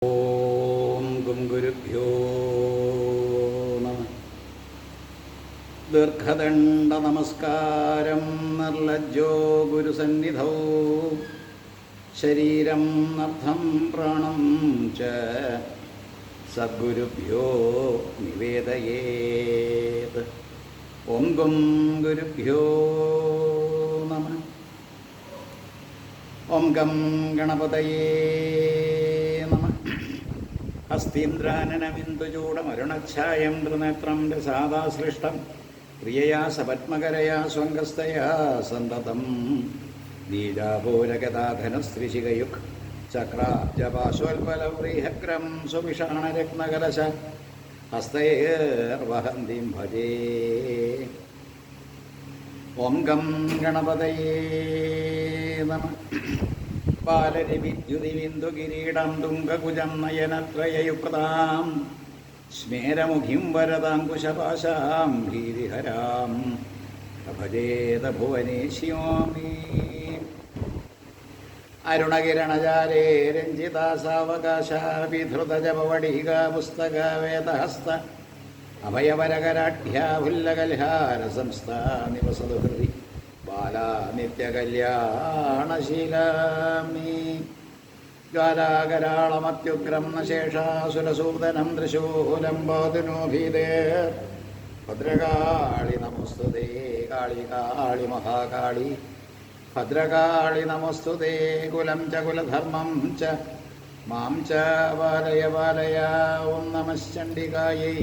ഓം ഗും ഗുരുഭ്യോ നമഃ. ദീർഘദണ്ഡ നമസ്കാരം നിർലജ്ജോ ഗുരുസന്നിധൗ ശരീരം നർത്ഥം പ്രാണം ച സദ്ഗുരുഭ്യോ നിവേദയേത്. ഓം ഗും ഗുരുഭ്യോ നമഃ. ഓം ഗം ഗണപതയേ നമഃ. ഹസ്തീന്ദ്രാനനമിന്ദുചൂടമരുണച്ഛായം ത്രിനേത്രം രസാദാസൃഷ്ടം പ്രിയയാ സപത്മകരയാ സ്വംഗസ്തയാ സന്തതം നീരാപൂരഗതാധനസ്ത്രിശിഖയുക് ചക്രാബ്ജപാശോൽപലവ്രീഹക്രം സുവിഷാണരത്നകലശ ഹസ്തൈർവഹന്തിം ഭജേ. ഓം ഗം ഗണപതയേ നമഃ. പാലരിവിദ്യുതിബിന്ദുകിരീടം തുംഗകുജം നയനത്രയയുക്താം സ്മേരമുഖിം വരദാങ്കുശപാശാം ഭീതിഹരാം ഭജേത ഭുവനേശ്യോമി. അരുണകിരണജാലേ രഞ്ജിതാസാവകാശാഭിധൃതജപവടികാ പുസ്തക വേദഹസ്ത അഭയവരകരാഢ്യാഭുല്ലകൽഹാരസംസ്ഥാ നിവസതു ഹൃദി ബാലാ നിത്യകല്യാണശീലാമി. ജ്വാലാകരാളമത്യുഗ്രം നശേഷാസുരസൂദനം ത്രിശൂലം ബോധുനോഭീതേർ ഭദ്രകാളി നമസ്തുതേ. കാളി കാളി മഹാകാളി ഭദ്രകാളി നമസ്തുതേ. കുലം ച കുലധർമ്മം ച മാം ച ബാലയ ബാലയ. ഓം നമശ്ചണ്ഡികായൈ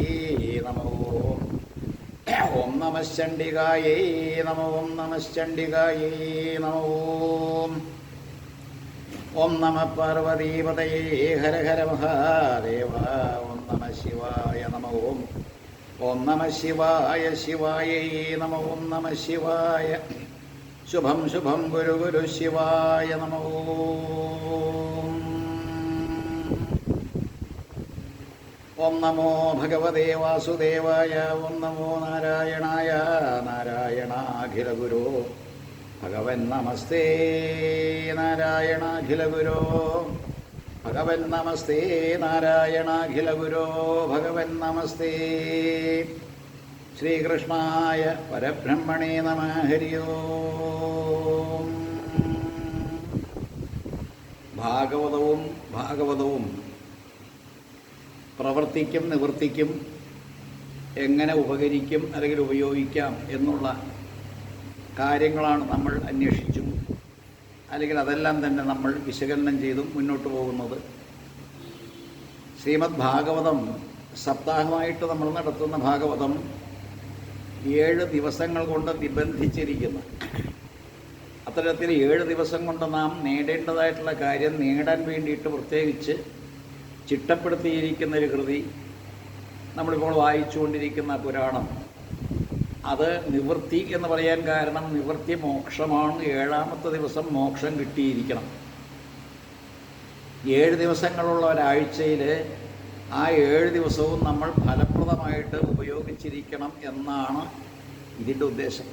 നമോ. ഓം നമശ്ചണ്ഡികായൈ നമോ. ഓം നമശ്ചണ്ഡികായൈ നമോ. ഓം നമ പാർവതീപതയേ ഹര ഹര മഹാദേവ. ഓം നമ ശിവായ നമ. ഓം ഓം നമ ശിവായ ശിവായൈ നമ. ഓം നമ ശിവായ. ശുഭം ശുഭം ഗുരു ഗുരു ശിവായ നമ. ഓം നമോ ഭഗവതേ വാസുദേവായ. ഓം നമോ നാരായണായ. നാരായണാഖില ഗുരോ ഭഗവൻ നമസ്തേ. നാരായണാഖില ഗുരോ ഭഗവൻ നമസ്തേ. നാരായണാഖില ഗുരോ ഭഗവൻ നമസ്തേ. ശ്രീകൃഷ്ണായ പരബ്രഹ്മണേ നമഃ. ഹരി ഓം. ഭാഗവതവും പ്രവർത്തിക്കും നിവൃത്തിക്കും എങ്ങനെ ഉപകരിക്കും അല്ലെങ്കിൽ ഉപയോഗിക്കാം എന്നുള്ള കാര്യങ്ങളാണ് നമ്മൾ അന്വേഷിച്ചും അല്ലെങ്കിൽ അതെല്ലാം തന്നെ നമ്മൾ വിശകലനം ചെയ്തും മുന്നോട്ട് പോകുന്നത്. ശ്രീമദ് ഭാഗവതം സപ്താഹമായിട്ട് നമ്മൾ നടത്തുന്ന ഭാഗവതം 7 ദിവസങ്ങൾ കൊണ്ട് നിബന്ധിച്ചിരിക്കുന്നു. അത്തരത്തിൽ 7 ദിവസം കൊണ്ട് നാം നേടേണ്ടതായിട്ടുള്ള കാര്യം നേടാൻ വേണ്ടിയിട്ട് പ്രത്യേകിച്ച് ചിട്ടപ്പെടുത്തിയിരിക്കുന്നൊരു കൃതി നമ്മളിപ്പോൾ വായിച്ചുകൊണ്ടിരിക്കുന്ന പുരാണം. അത് നിവൃത്തി എന്ന് പറയാൻ കാരണം നിവൃത്തി മോക്ഷമാണ്. 7ാമത്തെ ദിവസം മോക്ഷം കിട്ടിയിരിക്കണം. 7 ദിവസങ്ങളുള്ള ഒരാഴ്ചയിൽ ആ 7 ദിവസവും നമ്മൾ ഫലപ്രദമായിട്ട് ഉപയോഗിച്ചിരിക്കണം എന്നാണ് ഇതിൻ്റെ ഉദ്ദേശം.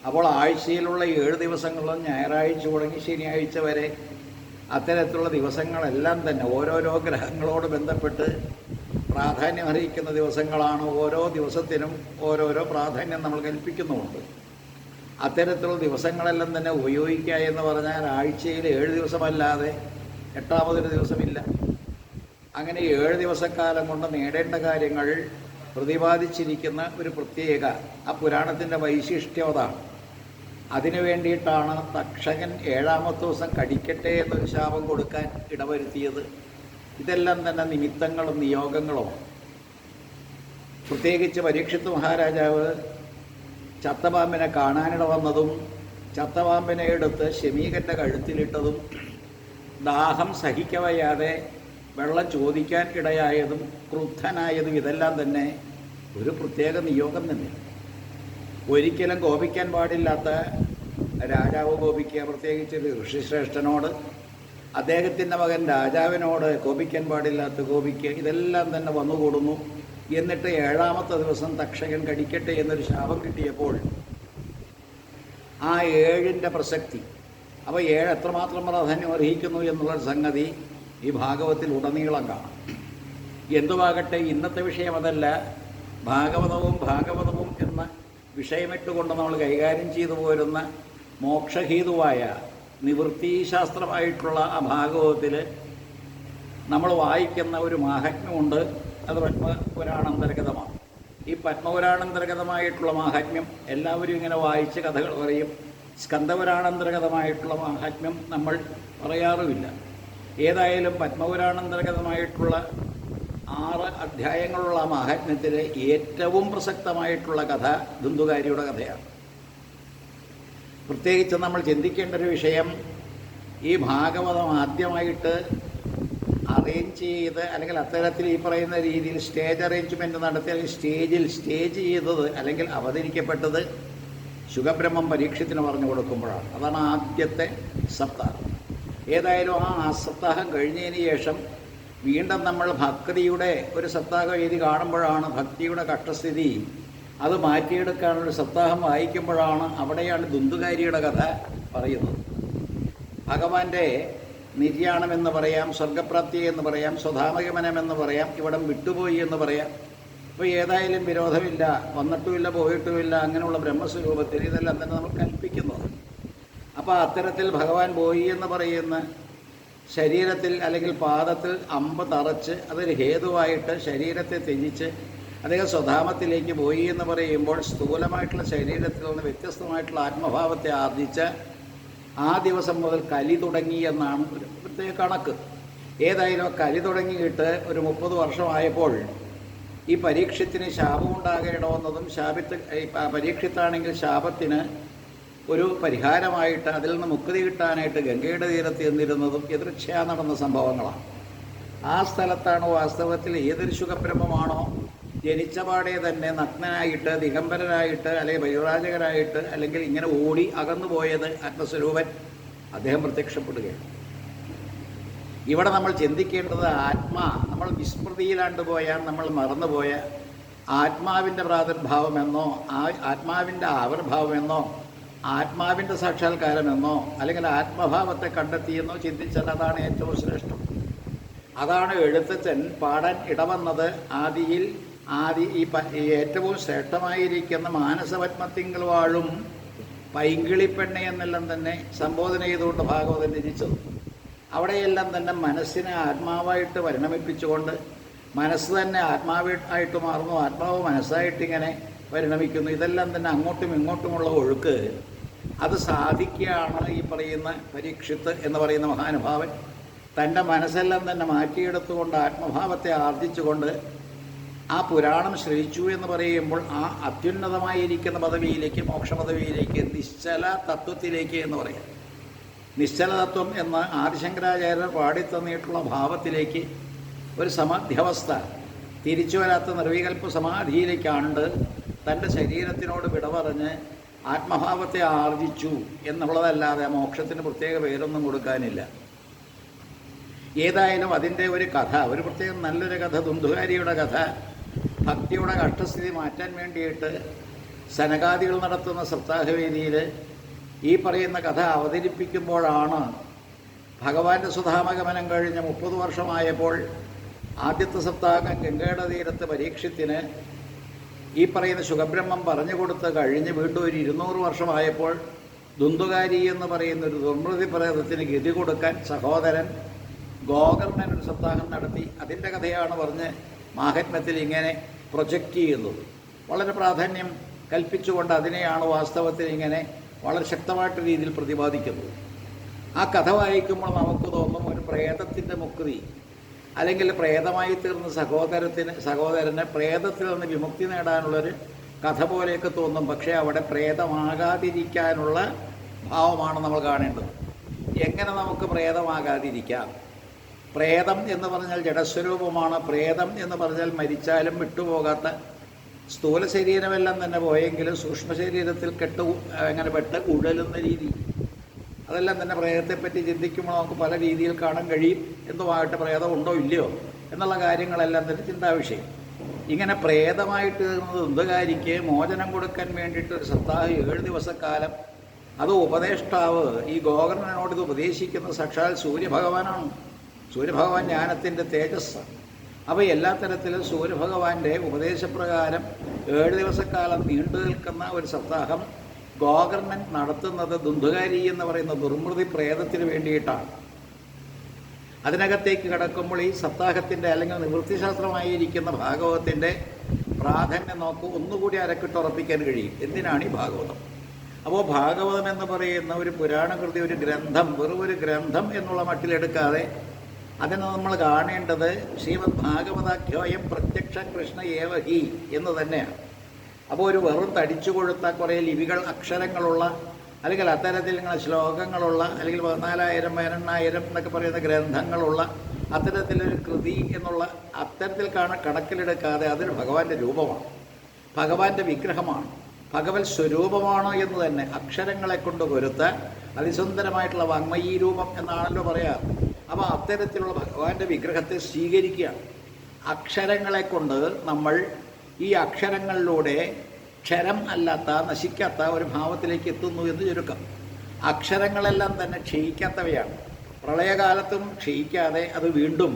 അപ്പോൾ ആഴ്ചയിലുള്ള 7 ദിവസങ്ങളും ഞായറാഴ്ച തുടങ്ങി ശനിയാഴ്ച വരെ അത്തരത്തിലുള്ള ദിവസങ്ങളെല്ലാം തന്നെ ഓരോരോ ഗ്രഹങ്ങളോട് ബന്ധപ്പെട്ട് പ്രാധാന്യം അറിയിക്കുന്ന ദിവസങ്ങളാണ്. ഓരോ ദിവസത്തിനും ഓരോരോ പ്രാധാന്യം നമ്മൾ കൽപ്പിക്കുന്നുമുണ്ട്. അത്തരത്തിലുള്ള ദിവസങ്ങളെല്ലാം തന്നെ ഉപയോഗിക്കുക എന്ന് പറഞ്ഞാൽ ആഴ്ചയിൽ 7 ദിവസമല്ലാതെ 8ാമതൊരു ദിവസമില്ല. അങ്ങനെ 7 ദിവസക്കാലം കൊണ്ട് നേടേണ്ട കാര്യങ്ങൾ പ്രതിപാദിച്ചിരിക്കുന്ന ഒരു പ്രത്യേക ആ പുരാണത്തിൻ്റെ വൈശിഷ്ട്യം അതാണ്. അതിനു വേണ്ടിയിട്ടാണ് തക്ഷകൻ 7ാമത്തെ ദിവസം കടിക്കട്ടെ എന്നൊരു ശാപം കൊടുക്കാൻ ഇടവരുത്തിയത്. ഇതെല്ലാം തന്നെ നിമിത്തങ്ങളും നിയോഗങ്ങളും. പ്രത്യേകിച്ച് പരീക്ഷിത്ത് മഹാരാജാവ് ചത്തപാമ്പിനെ കാണാനിട വന്നതും ചത്തപാമ്പിനെ എടുത്ത് ശമീകൻ്റെ കഴുത്തിലിട്ടതും ദാഹം സഹിക്കവയ്യാതെ വെള്ളം ചോദിക്കാൻ ഇടയായതും ക്രുദ്ധനായതും ഇതെല്ലാം തന്നെ ഒരു പ്രത്യേക നിയോഗം തന്നെ. ഒരിക്കലും കോപിക്കാൻ പാടില്ലാത്ത രാജാവ് കോപിക്കുക, പ്രത്യേകിച്ച് ഋഷിശ്രേഷ്ഠനോട്, അദ്ദേഹത്തിൻ്റെ മകൻ രാജാവിനോട് കോപിക്കാൻ പാടില്ലാത്ത കോപിക്കുക, ഇതെല്ലാം തന്നെ വന്നുകൂടുന്നു. എന്നിട്ട് 7ാമത്തെ ദിവസം തക്ഷകൻ കടിക്കട്ടെ എന്നൊരു ശാപം കിട്ടിയപ്പോൾ ആ 7ൻ്റെ പ്രസക്തി, അപ്പോൾ 7 എത്രമാത്രം പ്രാധാന്യം അർഹിക്കുന്നു എന്നുള്ളൊരു സംഗതി ഈ ഭാഗവത്തിൽ ഉടനീളം കാണാം. എന്തുവാകട്ടെ, ഇന്നത്തെ വിഷയം അതല്ല. ഭാഗവതവും എന്ന വിഷയമിട്ടുകൊണ്ട് നമ്മൾ കൈകാര്യം ചെയ്തു പോരുന്ന മോക്ഷഹേതുവായ നിവൃത്തിശാസ്ത്രമായിട്ടുള്ള ആ ഭാഗവതത്തിൽ നമ്മൾ വായിക്കുന്ന ഒരു മാഹാത്മ്യമുണ്ട്. അത് പത്മപുരാണാന്തർഗതമാണ്. ഈ പത്മപുരാണാന്തർഗതമായിട്ടുള്ള മാഹാത്മ്യം എല്ലാവരും ഇങ്ങനെ വായിച്ച് കഥകൾ പറയും. സ്കന്ദപുരാണാന്തർഗതമായിട്ടുള്ള മാഹാത്മ്യം നമ്മൾ പറയാറുമില്ല. ഏതായാലും പത്മപുരാണാന്തർഗതമായിട്ടുള്ള 6 അധ്യായങ്ങളുള്ള മാഹാത്മ്യത്തിലെ ഏറ്റവും പ്രസക്തമായിട്ടുള്ള കഥ ധുന്ദുകാരിയുടെ കഥയാണ്. പ്രത്യേകിച്ച് നമ്മൾ ചിന്തിക്കേണ്ട ഒരു വിഷയം, ഈ ഭാഗവതം ആദ്യമായിട്ട് അറേഞ്ച് ചെയ്ത് അല്ലെങ്കിൽ അത്തരത്തിൽ ഈ പറയുന്ന രീതിയിൽ സ്റ്റേജ് അറേഞ്ച്മെൻറ്റ് നടത്തി അല്ലെങ്കിൽ സ്റ്റേജ് ചെയ്തത് അല്ലെങ്കിൽ അവതരിക്കപ്പെട്ടത് ശുഖബ്രഹ്മം പരീക്ഷത്തിന് പറഞ്ഞു കൊടുക്കുമ്പോഴാണ്. അതാണ് ആദ്യത്തെ സപ്താഹം. ഏതായാലും ആ സപ്താഹം കഴിഞ്ഞതിന് ശേഷം വീണ്ടും നമ്മൾ ഭക്തിയുടെ ഒരു സപ്താഹ വേദി കാണുമ്പോഴാണ് ഭക്തിയുടെ കഷ്ടസ്ഥിതി അത് മാറ്റിയെടുക്കാനുള്ള സപ്താഹം വായിക്കുമ്പോഴാണ് അവിടെയാണ് ധുന്ദുകാരിയുടെ കഥ പറയുന്നത്. ഭഗവാന്റെ നിര്യാണമെന്ന് പറയാം, സ്വർഗപ്രാപ്തി എന്ന് പറയാം, സ്വധാമഗമനമെന്ന് പറയാം, ഇവിടം വിട്ടുപോയി എന്ന് പറയാം. അപ്പോൾ ഏതായാലും വിരോധമില്ല, വന്നിട്ടുമില്ല പോയിട്ടുമില്ല, അങ്ങനെയുള്ള ബ്രഹ്മസ്വരൂപത്തിൽ ഇതെല്ലാം തന്നെ നമ്മൾ കൽപ്പിക്കുന്നത്. അപ്പോൾ അത്തരത്തിൽ ഭഗവാൻ പോയി എന്ന് പറയുന്ന ശരീരത്തിൽ അല്ലെങ്കിൽ പാദത്തിൽ അമ്പ് തറച്ച് അതൊരു ഹേതുവായിട്ട് ശരീരത്തെ ത്യജിച്ച് അദ്ദേഹം സ്വധാമത്തിലേക്ക് പോയി എന്ന് പറയുമ്പോൾ സ്ഥൂലമായിട്ടുള്ള ശരീരത്തിൽ നിന്ന് വ്യത്യസ്തമായിട്ടുള്ള ആത്മഭാവത്തെ ആർജിച്ച് ആ ദിവസം മുതൽ കലി തുടങ്ങി എന്നാണ് ഒരു പ്രത്യേക കണക്ക്. ഏതായാലും കലി തുടങ്ങിയിട്ട് ഒരു 30 വർഷമായപ്പോൾ ഈ പരീക്ഷത്തിന് ശാപമുണ്ടാകേണ്ടവന്നതും പരീക്ഷത്താണെങ്കിൽ ശാപത്തിന് ഒരു പരിഹാരമായിട്ട് അതിൽ നിന്ന് മുക്തി കിട്ടാനായിട്ട് ഗംഗയുടെ തീരത്ത് ചെന്നിരുന്നതും എതിർച്ഛയാ നടന്ന സംഭവങ്ങളാണ്. ആ സ്ഥലത്താണ് വാസ്തവത്തിൽ ഏതൊരു ശുഖബ്രഹ്മമാണോ ജനിച്ചപാടെ തന്നെ നഗ്നനായിട്ട് ദിഗംബരനായിട്ട് അല്ലെങ്കിൽ പരിവ്രാജകനായിട്ട് അല്ലെങ്കിൽ ഇങ്ങനെ ഓടി അകന്നു പോയത് ആത്മസ്വരൂപൻ അദ്ദേഹം പ്രത്യക്ഷപ്പെടുകയാണ്. ഇവിടെ നമ്മൾ ചിന്തിക്കേണ്ടത് നമ്മൾ വിസ്മൃതിയിലാണ്ട് പോയാൽ നമ്മൾ മറന്നുപോയ ആത്മാവിൻ്റെ പ്രാദുർഭാവമെന്നോ ആത്മാവിൻ്റെ ആവിർഭാവമെന്നോ ആത്മാവിൻ്റെ സാക്ഷാത്കാരമെന്നോ അല്ലെങ്കിൽ ആത്മഭാവത്തെ കണ്ടെത്തിയെന്നോ ചിന്തിച്ചാൽ അതാണ് ഏറ്റവും ശ്രേഷ്ഠം. അതാണ് എഴുത്തച്ഛൻ പാടാൻ ഇടവന്നത്. ഈ ഏറ്റവും ശ്രേഷ്ഠമായിരിക്കുന്ന മാനസപത്മത്തിങ്കൽ വാഴും പൈങ്കിളിപ്പെണ്ണ എന്നെല്ലാം തന്നെ സംബോധന ചെയ്തുകൊണ്ട് ഭാഗവതം രചിച്ചത്. അവിടെയെല്ലാം തന്നെ മനസ്സിനെ ആത്മാവായിട്ട് പരിണമിപ്പിച്ചുകൊണ്ട് മനസ്സ് തന്നെ ആത്മാവായിട്ട് മാറുന്നു, ആത്മാവ് മനസ്സായിട്ടിങ്ങനെ പരിണമിക്കുന്നു. ഇതെല്ലാം തന്നെ അങ്ങോട്ടും ഇങ്ങോട്ടുമുള്ള ഒഴുക്ക് അത് സാധിക്കുകയാണ് ഈ പറയുന്ന പരീക്ഷിത്ത് എന്ന് പറയുന്ന മഹാനുഭാവൻ. തൻ്റെ മനസ്സെല്ലാം തന്നെ മാറ്റിയെടുത്തുകൊണ്ട് ആത്മഭാവത്തെ ആർജിച്ചുകൊണ്ട് ആ പുരാണം ശ്രവിച്ചു എന്ന് പറയുമ്പോൾ ആ അത്യുന്നതമായിരിക്കുന്ന പദവിയിലേക്ക്, മോക്ഷപദവിയിലേക്ക്, നിശ്ചല തത്വത്തിലേക്ക് എന്ന് പറയാം. നിശ്ചല തത്വം എന്ന് ആദിശങ്കരാചാര്യർ പാടിത്തന്നിട്ടുള്ള ഭാവത്തിലേക്ക് ഒരു സമാധ്യവസ്ഥ, തിരിച്ചു വരാത്ത നിർവികൽപ്പ സമാധിയിലേക്കാണ്ട് തൻ്റെ ശരീരത്തിനോട് വിട പറഞ്ഞ് ആത്മഭാവത്തെ ആർജിച്ചു എന്നുള്ളതല്ലാതെ മോക്ഷത്തിന് പ്രത്യേക പേരൊന്നും കൊടുക്കാനില്ല. ഏതായാലും അതിൻ്റെ ഒരു കഥ, ഒരു പ്രത്യേകം നല്ലൊരു കഥ, ധുന്ദുകാരിയുടെ കഥ, ഭക്തിയുടെ കഷ്ടസ്ഥിതി മാറ്റാൻ വേണ്ടിയിട്ട് സനകാദികൾ നടത്തുന്ന സപ്താഹവേദിയിൽ ഈ പറയുന്ന കഥ അവതരിപ്പിക്കുമ്പോഴാണ് ഭഗവാന്റെ സുധാമഗമനം കഴിഞ്ഞ് 30 വർഷമായപ്പോൾ ആദ്യത്തെ സപ്താഹം ഗംഗയുടെ തീരത്ത് പരീക്ഷത്തിന് ഈ പറയുന്ന ശുഖബ്രഹ്മം പറഞ്ഞു കൊടുത്ത് കഴിഞ്ഞ് വീണ്ടും ഒരു 200 വർഷമായപ്പോൾ ധുന്ദുകാരി എന്ന് പറയുന്ന ഒരു ദുർമൃതി പ്രേതത്തിന് ഗതി കൊടുക്കാൻ സഹോദരൻ ഗോകർണൻ ഒരു സപ്താഹം നടത്തി. അതിൻ്റെ കഥയാണ് പറഞ്ഞ് മാഹാത്മ്യത്തിൽ ഇങ്ങനെ പ്രൊജക്റ്റ് ചെയ്യുന്നത്. വളരെ പ്രാധാന്യം കൽപ്പിച്ചുകൊണ്ട് അതിനെയാണ് വാസ്തവത്തിൽ ഇങ്ങനെ വളരെ ശക്തമായിട്ട് രീതിയിൽ പ്രതിപാദിക്കുന്നത്. ആ കഥ വായിക്കുമ്പോൾ നമുക്ക് തോന്നും ഒരു പ്രേതത്തിൻ്റെ മുക്തി അല്ലെങ്കിൽ പ്രേതമായി തീർന്ന സഹോദരന് പ്രേതത്തിൽ നിന്ന് വിമുക്തി നേടാനുള്ളൊരു കഥ പോലെയൊക്കെ തോന്നും. പക്ഷേ അവിടെ പ്രേതമാകാതിരിക്കാനുള്ള ഭാവമാണ് നമ്മൾ കാണേണ്ടത്. എങ്ങനെ നമുക്ക് പ്രേതമാകാതിരിക്കാം? പ്രേതം എന്ന് പറഞ്ഞാൽ ജഡസ്വരൂപമാണ്. പ്രേതം എന്ന് പറഞ്ഞാൽ മരിച്ചാലും വിട്ടുപോകാത്ത സ്ഥൂല ശരീരമെല്ലാം തന്നെ പോയെങ്കിലും സൂക്ഷ്മ ശരീരത്തിൽ അങ്ങനെ പെട്ട് ഉഴലുന്ന രീതി, അതെല്ലാം തന്നെ പ്രേതത്തെപ്പറ്റി ചിന്തിക്കുമ്പോൾ നമുക്ക് പല രീതിയിൽ കാണാൻ കഴിയും. എന്തുമായിട്ട് പ്രേതം ഉണ്ടോ ഇല്ലയോ എന്നുള്ള കാര്യങ്ങളെല്ലാം തന്നെ ചിന്താവിഷയം. ഇങ്ങനെ പ്രേതമായിട്ട് തീർന്നത് ധുന്ദുകാരിക്ക് മോചനം കൊടുക്കാൻ വേണ്ടിയിട്ട് ഒരു സപ്താഹം 7 ദിവസക്കാലം അത് ഉപദേഷ്ടാവ് ഈ ഗോകർണനോട് ഇത് ഉപദേശിക്കുന്ന സാക്ഷാൽ സൂര്യഭഗവാനാണ്. സൂര്യഭഗവാൻ ജ്ഞാനത്തിൻ്റെ തേജസ്സാണ്. അപ്പോൾ എല്ലാ തരത്തിലും സൂര്യഭഗവാന്റെ ഉപദേശപ്രകാരം 7 ദിവസക്കാലം നീണ്ടു നിൽക്കുന്ന ഒരു സപ്താഹം ഗോകർണൻ നടത്തുന്നത് ദുന്ധുകാരി എന്ന് പറയുന്ന ദുർമൃതി പ്രേതത്തിന് വേണ്ടിയിട്ടാണ്. അതിനകത്തേക്ക് കിടക്കുമ്പോൾ ഈ സപ്താഹത്തിൻ്റെ അല്ലെങ്കിൽ നിവൃത്തിശാസ്ത്രമായിരിക്കുന്ന ഭാഗവതത്തിൻ്റെ പ്രാധാന്യം നോക്കൂ ഒന്നുകൂടി അരക്കിട്ടുറപ്പിക്കാൻ കഴിയും. എന്തിനാണ് ഈ ഭാഗവതം? അപ്പോൾ ഭാഗവതം എന്ന് പറയുന്ന ഒരു പുരാണകൃതി, ഒരു ഗ്രന്ഥം, വെറും ഒരു ഗ്രന്ഥം എന്നുള്ള മട്ടിലെടുക്കാതെ അതിനെ നമ്മൾ കാണേണ്ടത് ശ്രീമദ് ഭാഗവതാഖ്യോയം പ്രത്യക്ഷ കൃഷ്ണ ഏവഹി എന്ന് തന്നെയാണ്. അപ്പോൾ ഒരു വെറും തടിച്ചു കൊഴുത്ത കുറേ ലിപികൾ, അക്ഷരങ്ങളുള്ള അല്ലെങ്കിൽ അത്തരത്തിൽ ശ്ലോകങ്ങളുള്ള അല്ലെങ്കിൽ 14,000 18,000 എന്നൊക്കെ പറയുന്ന ഗ്രന്ഥങ്ങളുള്ള അത്തരത്തിലൊരു കൃതി എന്നുള്ള അത്തരത്തിൽ കണക്കിലെടുക്കാതെ അതൊരു ഭഗവാന്റെ രൂപമാണ്, ഭഗവാന്റെ വിഗ്രഹമാണ്, ഭഗവത് സ്വരൂപമാണ് എന്ന് തന്നെ അക്ഷരങ്ങളെ കൊണ്ട് കൊരുത്ത അതിസുന്ദരമായിട്ടുള്ള വാങ്മയീ രൂപം എന്നാണല്ലോ പറയാറ്. അപ്പോൾ അത്തരത്തിലുള്ള ഭഗവാന്റെ വിഗ്രഹത്തെ സ്വീകരിക്കുകയാണ്. അക്ഷരങ്ങളെ കൊണ്ട് നമ്മൾ ഈ അക്ഷരങ്ങളിലൂടെ ക്ഷരം അല്ലാത്ത നശിക്കാത്ത ഒരു ഭാവത്തിലേക്ക് എത്തുന്നു എന്ന് ചുരുക്കം. അക്ഷരങ്ങളെല്ലാം തന്നെ ക്ഷയിക്കാത്തവയാണ്. പ്രളയകാലത്തും ക്ഷയിക്കാതെ അത് വീണ്ടും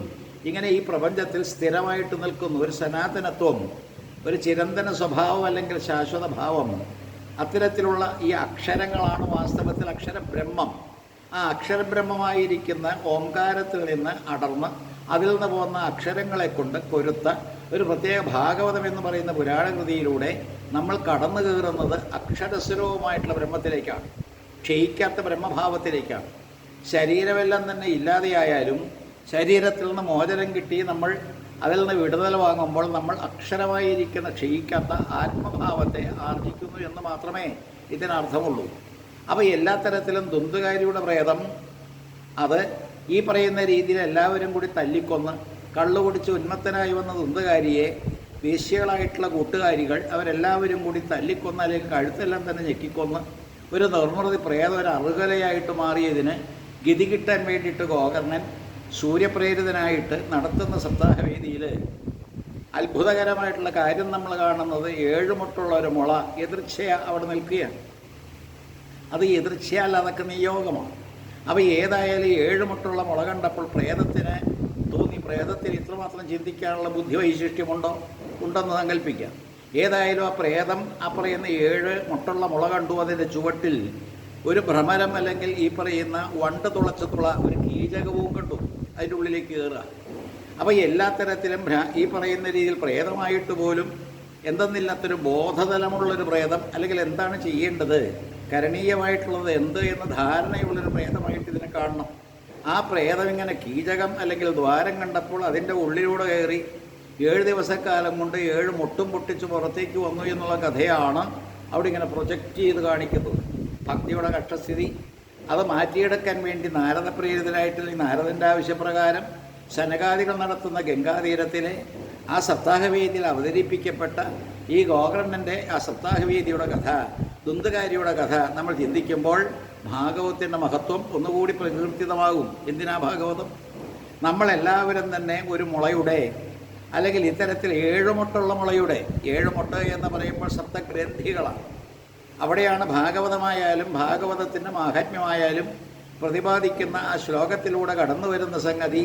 ഇങ്ങനെ ഈ പ്രപഞ്ചത്തിൽ സ്ഥിരമായിട്ട് നിൽക്കുന്നു. ഒരു സനാതനത്വം, ഒരു ചിരന്തന സ്വഭാവം അല്ലെങ്കിൽ ശാശ്വത ഭാവം, അത്തരത്തിലുള്ള ഈ അക്ഷരങ്ങളാണ് വാസ്തവത്തിൽ അക്ഷരബ്രഹ്മം. ആ അക്ഷരബ്രഹ്മമായിരിക്കുന്ന ഓംകാരത്തിൽ നിന്ന് അടർന്ന് അതിൽ നിന്ന് പോകുന്ന അക്ഷരങ്ങളെ കൊണ്ട് കൊരുത്ത ഒരു പ്രത്യേക ഭാഗവതം എന്ന് പറയുന്ന പുരാണകൃതിയിലൂടെ നമ്മൾ കടന്നു കയറുന്നത് അക്ഷരസ്വരൂപമായിട്ടുള്ള ബ്രഹ്മത്തിലേക്കാണ്, ക്ഷയിക്കാത്ത ബ്രഹ്മഭാവത്തിലേക്കാണ്. ശരീരമെല്ലാം തന്നെ ഇല്ലാതെയായാലും ശരീരത്തിൽ നിന്ന് മോചനം കിട്ടി നമ്മൾ അതിൽ നിന്ന് വിടുതൽ വാങ്ങുമ്പോൾ നമ്മൾ അക്ഷരമായിരിക്കുന്ന ക്ഷയിക്കാത്ത ആത്മഭാവത്തെ ആർജിക്കുന്നു എന്ന് മാത്രമേ ഇതിനർത്ഥമുള്ളൂ. അപ്പോൾ എല്ലാ തരത്തിലും ദുന്ധുകാരിയുടെ പ്രേതം അത് ഈ പറയുന്ന രീതിയിൽ എല്ലാവരും കൂടി തല്ലിക്കൊന്ന് കള്ളുകുടിച്ച് ഉന്മത്തനായി വന്ന ദുന്ധുകാരിയെ വേശ്യകളായിട്ടുള്ള കൂട്ടുകാരികൾ അവരെല്ലാവരും കൂടി തല്ലിക്കൊന്ന് അല്ലെങ്കിൽ കഴുത്തെല്ലാം തന്നെ ഞെക്കിക്കൊന്ന് ഒരു നിർമ്മൃതി പ്രേതം ഒരു അറുകലയായിട്ട് മാറിയതിന് ഗതി കിട്ടാൻ വേണ്ടിയിട്ട് ഗോകർണൻ സൂര്യപ്രേരിതനായിട്ട് നടത്തുന്ന സപ്താഹവേദിയിൽ അത്ഭുതകരമായിട്ടുള്ള കാര്യം നമ്മൾ കാണുന്നത് 7 മുട്ടുള്ള ഒരു മുള എതിർച്ചയ അവിടെ നിൽക്കുകയാണ്. അത് എതിർച്ചയല്ല, അതൊക്കെ നിയോഗമാണ്. അപ്പോൾ ഏതായാലും 7 മുട്ടുള്ള മുള കണ്ടപ്പോൾ പ്രേതത്തിന് തോന്നി, പ്രേതത്തിന് ഇത്രമാത്രം ചിന്തിക്കാനുള്ള ബുദ്ധിവൈശിഷ്ട്യമുണ്ടോ? ഉണ്ടെന്ന് സങ്കല്പിക്കാം. ഏതായാലും ആ പ്രേതം ആ പറയുന്ന 7 മുട്ടുള്ള മുള കണ്ടു. അതിൻ്റെ ചുവട്ടിൽ ഒരു ഭ്രമരം അല്ലെങ്കിൽ ഈ പറയുന്ന വണ്ട് തുളച്ചത്തുള്ള ഒരു കീചകവും കണ്ടു അതിൻ്റെ ഉള്ളിലേക്ക് കയറുക. അപ്പോൾ എല്ലാ തരത്തിലും ഈ പറയുന്ന രീതിയിൽ പ്രേതമായിട്ട് പോലും എന്തെന്നില്ലാത്തൊരു ബോധതലമുള്ളൊരു പ്രേതം അല്ലെങ്കിൽ എന്താണ് ചെയ്യേണ്ടത്, കരണീയമായിട്ടുള്ളത് എന്ത് എന്ന ധാരണയുള്ളൊരു പ്രേതമായിട്ട് ഇതിനെ കാണണം. ആ പ്രേതം ഇങ്ങനെ കീചകം അല്ലെങ്കിൽ ദ്വാരം കണ്ടപ്പോൾ അതിൻ്റെ ഉള്ളിലൂടെ കയറി 7 ദിവസക്കാലം കൊണ്ട് 7 മുട്ടും പൊട്ടിച്ച് പുറത്തേക്ക് വന്നു എന്നുള്ള കഥയാണ് അവിടെ ഇങ്ങനെ പ്രൊജക്റ്റ് ചെയ്ത് കാണിക്കുന്നത്. ഭക്തിയുടെ കഷ്ടസ്ഥിതി അത് മാറ്റിയെടുക്കാൻ വേണ്ടി നാരദപ്രേരിതനായിട്ട് നാരദൻ്റെ ആവശ്യപ്രകാരം ശനകാദികൾ നടത്തുന്ന ഗംഗാതീരത്തിലെ ആ സപ്താഹവേദിയിൽ അവതരിപ്പിക്കപ്പെട്ട ഈ ഗോകർണൻ്റെ ആ സപ്താഹവേദിയുടെ കഥ, ദുന്ധുകാരിയുടെ കഥ നമ്മൾ ചിന്തിക്കുമ്പോൾ ഭാഗവതത്തിൻ്റെ മഹത്വം ഒന്നുകൂടി പ്രകീർത്തിതമാകും. എന്തിനാ ഭാഗവതം? നമ്മളെല്ലാവരും തന്നെ ഒരു മുളയുടെ അല്ലെങ്കിൽ ഇത്തരത്തിൽ 7 മുട്ടുള്ള മുളയുടെ 7 മുട്ട എന്ന് പറയുമ്പോൾ സപ്തഗ്രന്ഥികളാണ്. അവിടെയാണ് ഭാഗവതമായാലും ഭാഗവതത്തിൻ്റെ മാഹാത്മ്യമായാലും പ്രതിപാദിക്കുന്ന ആ ശ്ലോകത്തിലൂടെ കടന്നു വരുന്ന സംഗതി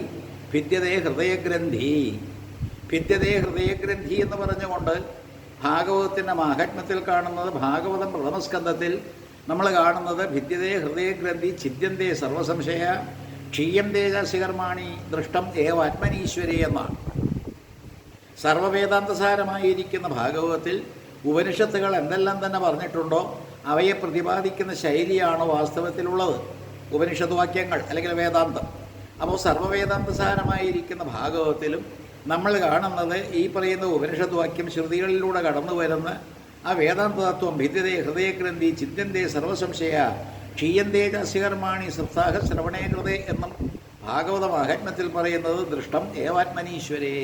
ഭിദ്യതേ ഹൃദയഗ്രന്ഥി. ഭിദ്യതേ ഹൃദയഗ്രന്ഥി എന്ന് പറഞ്ഞുകൊണ്ട് ഭാഗവതത്തിൻ്റെ മാഹാത്മ്യത്തിൽ കാണുന്നത്, ഭാഗവതം പ്രഥമസ്കന്ധത്തിൽ നമ്മൾ കാണുന്നത് ഭിദ്യതേ ഹൃദയഗ്രന്ഥി ഛിദ്യന്തേ സർവസംശയ ക്ഷീയം തേജാസികർമാണി ദൃഷ്ടം ഏവ ആത്മനീശ്വരി എന്നാണ്. സർവവേദാന്തസാരമായിരിക്കുന്ന ഭാഗവതത്തിൽ ഉപനിഷത്തുകൾ എന്തെല്ലാം തന്നെ പറഞ്ഞിട്ടുണ്ടോ അവയെ പ്രതിപാദിക്കുന്ന ശൈലിയാണ് വാസ്തവത്തിലുള്ളത് ഉപനിഷത്ത് വാക്യങ്ങൾ അല്ലെങ്കിൽ വേദാന്തം. അപ്പോൾ സർവവേദാന്തസാരമായിരിക്കുന്ന ഭാഗവതത്തിലും നമ്മൾ കാണുന്നത് ഈ പറയുന്ന ഉപനിഷത്ത് വാക്യം ശ്രുതികളിലൂടെ കടന്നു വരുന്ന ആ വേദാന്ത തത്വം ഭിദ്യതേ ഹൃദയഗ്രന്ഥി ചിന്തന്തേ സർവസംശയ ക്ഷീയന്തേ ചാസ്യകർമാണി സപ്താഹ ശ്രവണേ കൃതേ എന്നും ഭാഗവത മാഹാത്മ്യത്തിൽ പറയുന്നത് ദൃഷ്ടം ഏവാത്മനീശ്വരേ.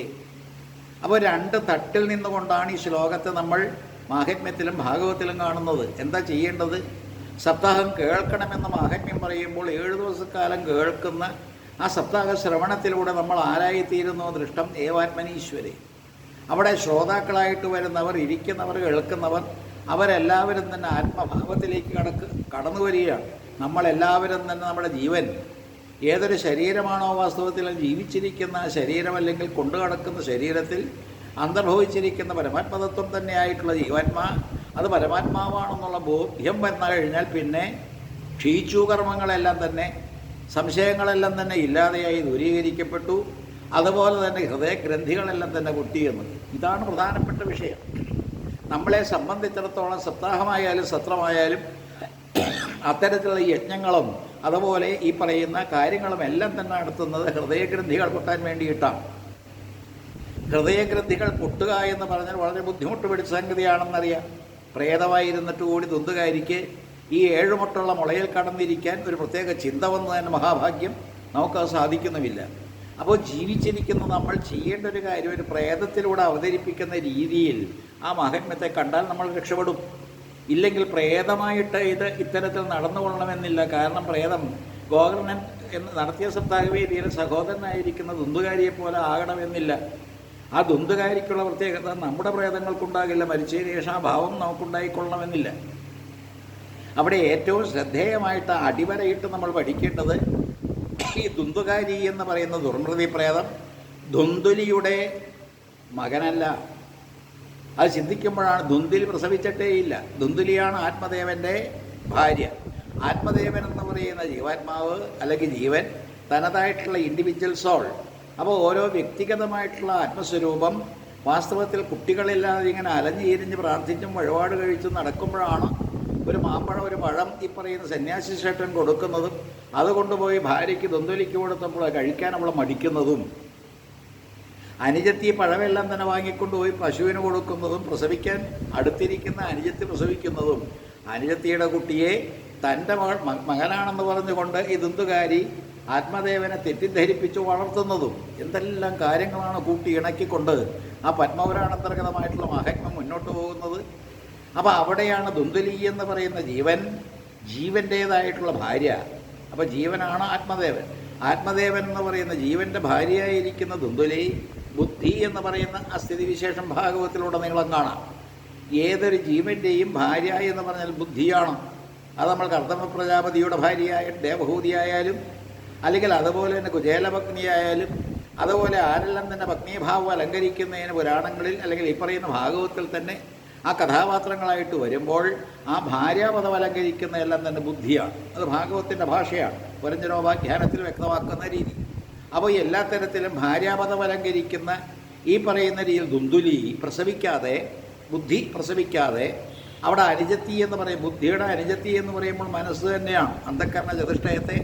അപ്പോൾ 2 തട്ടിൽ നിന്നുകൊണ്ടാണ് ഈ ശ്ലോകത്തെ നമ്മൾ മാഹാത്മ്യത്തിലും ഭാഗവതത്തിലും കാണുന്നത്. എന്താ ചെയ്യേണ്ടത്? സപ്താഹം കേൾക്കണമെന്ന മാഹാത്മ്യം പറയുമ്പോൾ 7 ദിവസക്കാലം കേൾക്കുന്ന ആ സപ്താഹ ശ്രവണത്തിലൂടെ നമ്മൾ ആരായിത്തീരുന്നു? ദൃഷ്ടം ഏവാത്മനീശ്വരേ. അവിടെ ശ്രോതാക്കളായിട്ട് വരുന്നവർ, ഇരിക്കുന്നവർ, കേൾക്കുന്നവർ അവരെല്ലാവരും തന്നെ ആത്മഭാവത്തിലേക്ക് കടന്നു വരികയാണ്. നമ്മളെല്ലാവരും തന്നെ നമ്മുടെ ജീവൻ ഏതൊരു ശരീരമാണോ വാസ്തവത്തിൽ ജീവിച്ചിരിക്കുന്ന ശരീരം അല്ലെങ്കിൽ കൊണ്ടു നടക്കുന്ന ശരീരത്തിൽ അന്തർഭവിച്ചിരിക്കുന്ന പരമാത്മതത്വം തന്നെയായിട്ടുള്ള ജീവാത്മാ അത് പരമാത്മാവാണെന്നുള്ള ബോധ്യം വന്നു കഴിഞ്ഞാൽ പിന്നെ ക്ഷീച്ചു കർമ്മങ്ങളെല്ലാം തന്നെ സംശയങ്ങളെല്ലാം തന്നെ ഇല്ലാതെയായി ദൂരീകരിക്കപ്പെട്ടു. അതുപോലെ തന്നെ ഹൃദയഗ്രന്ഥികളെല്ലാം തന്നെ പൊട്ടിയെന്ന്. ഇതാണ് പ്രധാനപ്പെട്ട വിഷയം. നമ്മളെ സംബന്ധിച്ചിടത്തോളം സപ്താഹമായാലും സത്രമായാലും അത്തരത്തിലുള്ള യജ്ഞങ്ങളും അതുപോലെ ഈ പറയുന്ന കാര്യങ്ങളും എല്ലാം തന്നെ നടത്തുന്നത് ഹൃദയഗ്രന്ഥികൾ പൊട്ടാൻ വേണ്ടിയിട്ടാണ്. ഹൃദയഗ്രന്ഥികൾ പൊട്ടുക എന്ന് പറഞ്ഞാൽ വളരെ ബുദ്ധിമുട്ട് പിടിച്ച സംഗതിയാണെന്നറിയാം. പ്രേതമായിരുന്നിട്ട് കൂടി ദുന്തുകാരിക്ക് ഈ 7 മുട്ടുള്ള മുളയിൽ കടന്നിരിക്കാൻ ഒരു പ്രത്യേക ചിന്ത വന്ന് തന്നെ മഹാഭാഗ്യം നമുക്കത് സാധിക്കുന്നുമില്ല. അപ്പോൾ ജീവിച്ചിരിക്കുന്ന നമ്മൾ ചെയ്യേണ്ട ഒരു കാര്യം ഒരു പ്രേതത്തിലൂടെ അവതരിപ്പിക്കുന്ന രീതിയിൽ ആ മഹാത്മ്യത്തെ കണ്ടാൽ നമ്മൾ രക്ഷപ്പെടും. ഇല്ലെങ്കിൽ പ്രേതമായിട്ട് ഇത് ഇത്തരത്തിൽ നടന്നുകൊള്ളണമെന്നില്ല. കാരണം പ്രേതം ഗോകർണൻ എന്ന് നടത്തിയ സപ്താഹവേദിയിലെ സഹോദരനായിരിക്കുന്ന ദുന്തുകാരിയെ പോലെ ആകണമെന്നില്ല. ആ ദുന്തുകാരിക്കുള്ള പ്രത്യേകത നമ്മുടെ പ്രേതങ്ങൾക്കുണ്ടാകില്ല. മരിച്ചതിന് ശേഷം ആ ഭാവം നമുക്കുണ്ടായിക്കൊള്ളണമെന്നില്ല. അവിടെ ഏറ്റവും ശ്രദ്ധേയമായിട്ട് അടിവരയിട്ട് നമ്മൾ പഠിക്കേണ്ടത് ഈ ദുന്തുകാരി എന്ന് പറയുന്ന ദുർമൃതി പ്രേതം ധുന്തുലിയുടെ മകനല്ല. അത് ചിന്തിക്കുമ്പോഴാണ് ധുന്തുലി പ്രസവിച്ചിട്ടേയില്ല. ധുന്തുലിയാണ് ആത്മദേവൻ്റെ ഭാര്യ. ആത്മദേവൻ എന്ന് പറയുന്ന ജീവാത്മാവ് അല്ലെങ്കിൽ ജീവൻ തനതായിട്ടുള്ള ഇൻഡിവിജ്വൽ സോൾ. അപ്പോൾ ഓരോ വ്യക്തിഗതമായിട്ടുള്ള ആത്മസ്വരൂപം വാസ്തവത്തിൽ കുട്ടികളില്ലാതെ ഇങ്ങനെ അലഞ്ഞിരിഞ്ഞ് പ്രാർത്ഥിച്ചും വഴിപാട് കഴിച്ചും നടക്കുമ്പോഴാണ് ഒരു മാമ്പഴം ഒരു പഴം ഈ പറയുന്ന സന്യാസി ശ്രേഷ്ഠൻ കൊടുക്കുന്നതും അതുകൊണ്ടുപോയി ഭാര്യയ്ക്ക് ധുന്തുലിക്ക് കൊടുത്തപ്പോൾ കഴിക്കാൻ അവൾ മടിക്കുന്നതും അനുജത്തി പഴമെല്ലാം തന്നെ വാങ്ങിക്കൊണ്ടുപോയി പശുവിന് കൊടുക്കുന്നതും പ്രസവിക്കാൻ അടുത്തിരിക്കുന്ന അനുജത്തി പ്രസവിക്കുന്നതും അനുജത്തിയുടെ കുട്ടിയെ തൻ്റെ മകനാണെന്ന് പറഞ്ഞുകൊണ്ട് ഈ ദുന്തുകാരി ആത്മദേവനെ തെറ്റിദ്ധരിപ്പിച്ച് വളർത്തുന്നതും എന്തെല്ലാം കാര്യങ്ങളാണ് കൂട്ടി ഇണക്കിക്കൊണ്ട് ആ പത്മപുരാണാന്തർഗതമായിട്ടുള്ള മഹാത്മ്യം മുന്നോട്ട് പോകുന്നത്. അപ്പോൾ അവിടെയാണ് ദുന്തുലി എന്ന് പറയുന്ന ജീവൻ്റേതായിട്ടുള്ള ഭാര്യ. അപ്പോൾ ജീവനാണ് ആത്മദേവൻ. ആത്മദേവൻ എന്ന് പറയുന്ന ജീവൻ്റെ ഭാര്യയായിരിക്കുന്ന ദുന്തുലി ബുദ്ധി എന്ന് പറയുന്ന ആ സ്ഥിതിവിശേഷം ഭാഗവത്തിലുടനീളം കാണാം. ഏതൊരു ജീവൻ്റെയും ഭാര്യ എന്ന് പറഞ്ഞാൽ ബുദ്ധിയാണ്. അത് നമ്മൾ കർദമ പ്രജാപതിയുടെ ഭാര്യയായ ദേവഹൂതിയായാലും അല്ലെങ്കിൽ അതുപോലെ തന്നെ കുചേലഭഗ്നിയായാലും അതുപോലെ ആരെല്ലാം തന്നെ ഭഗ്നീഭാവം അലങ്കരിക്കുന്നതിന് പുരാണങ്ങളിൽ അല്ലെങ്കിൽ ഈ പറയുന്ന ഭാഗവത്തിൽ തന്നെ ആ കഥാപാത്രങ്ങളായിട്ട് വരുമ്പോൾ ആ ഭാര്യാപദം അലങ്കരിക്കുന്നതെല്ലാം തന്നെ ബുദ്ധിയാണ്. അത് ഭാഗവത്തിൻ്റെ ഭാഷയാണ്. പുരഞ്ജനോപാഖ്യാനത്തിൽ വ്യക്തമാക്കുന്ന രീതി. അപ്പോൾ എല്ലാ തരത്തിലും ഭാര്യാപദം അലങ്കരിക്കുന്ന ഈ പറയുന്ന രീതിയിൽ ദുന്തുലി പ്രസവിക്കാതെ ബുദ്ധി പ്രസവിക്കാതെ അവിടെ അനുജത്തി എന്ന് പറയും. ബുദ്ധിയുടെ അനുജത്തി എന്ന് പറയുമ്പോൾ മനസ്സ് തന്നെയാണ്. അന്ധക്കരണ ചതുഷ്ടയത്തെ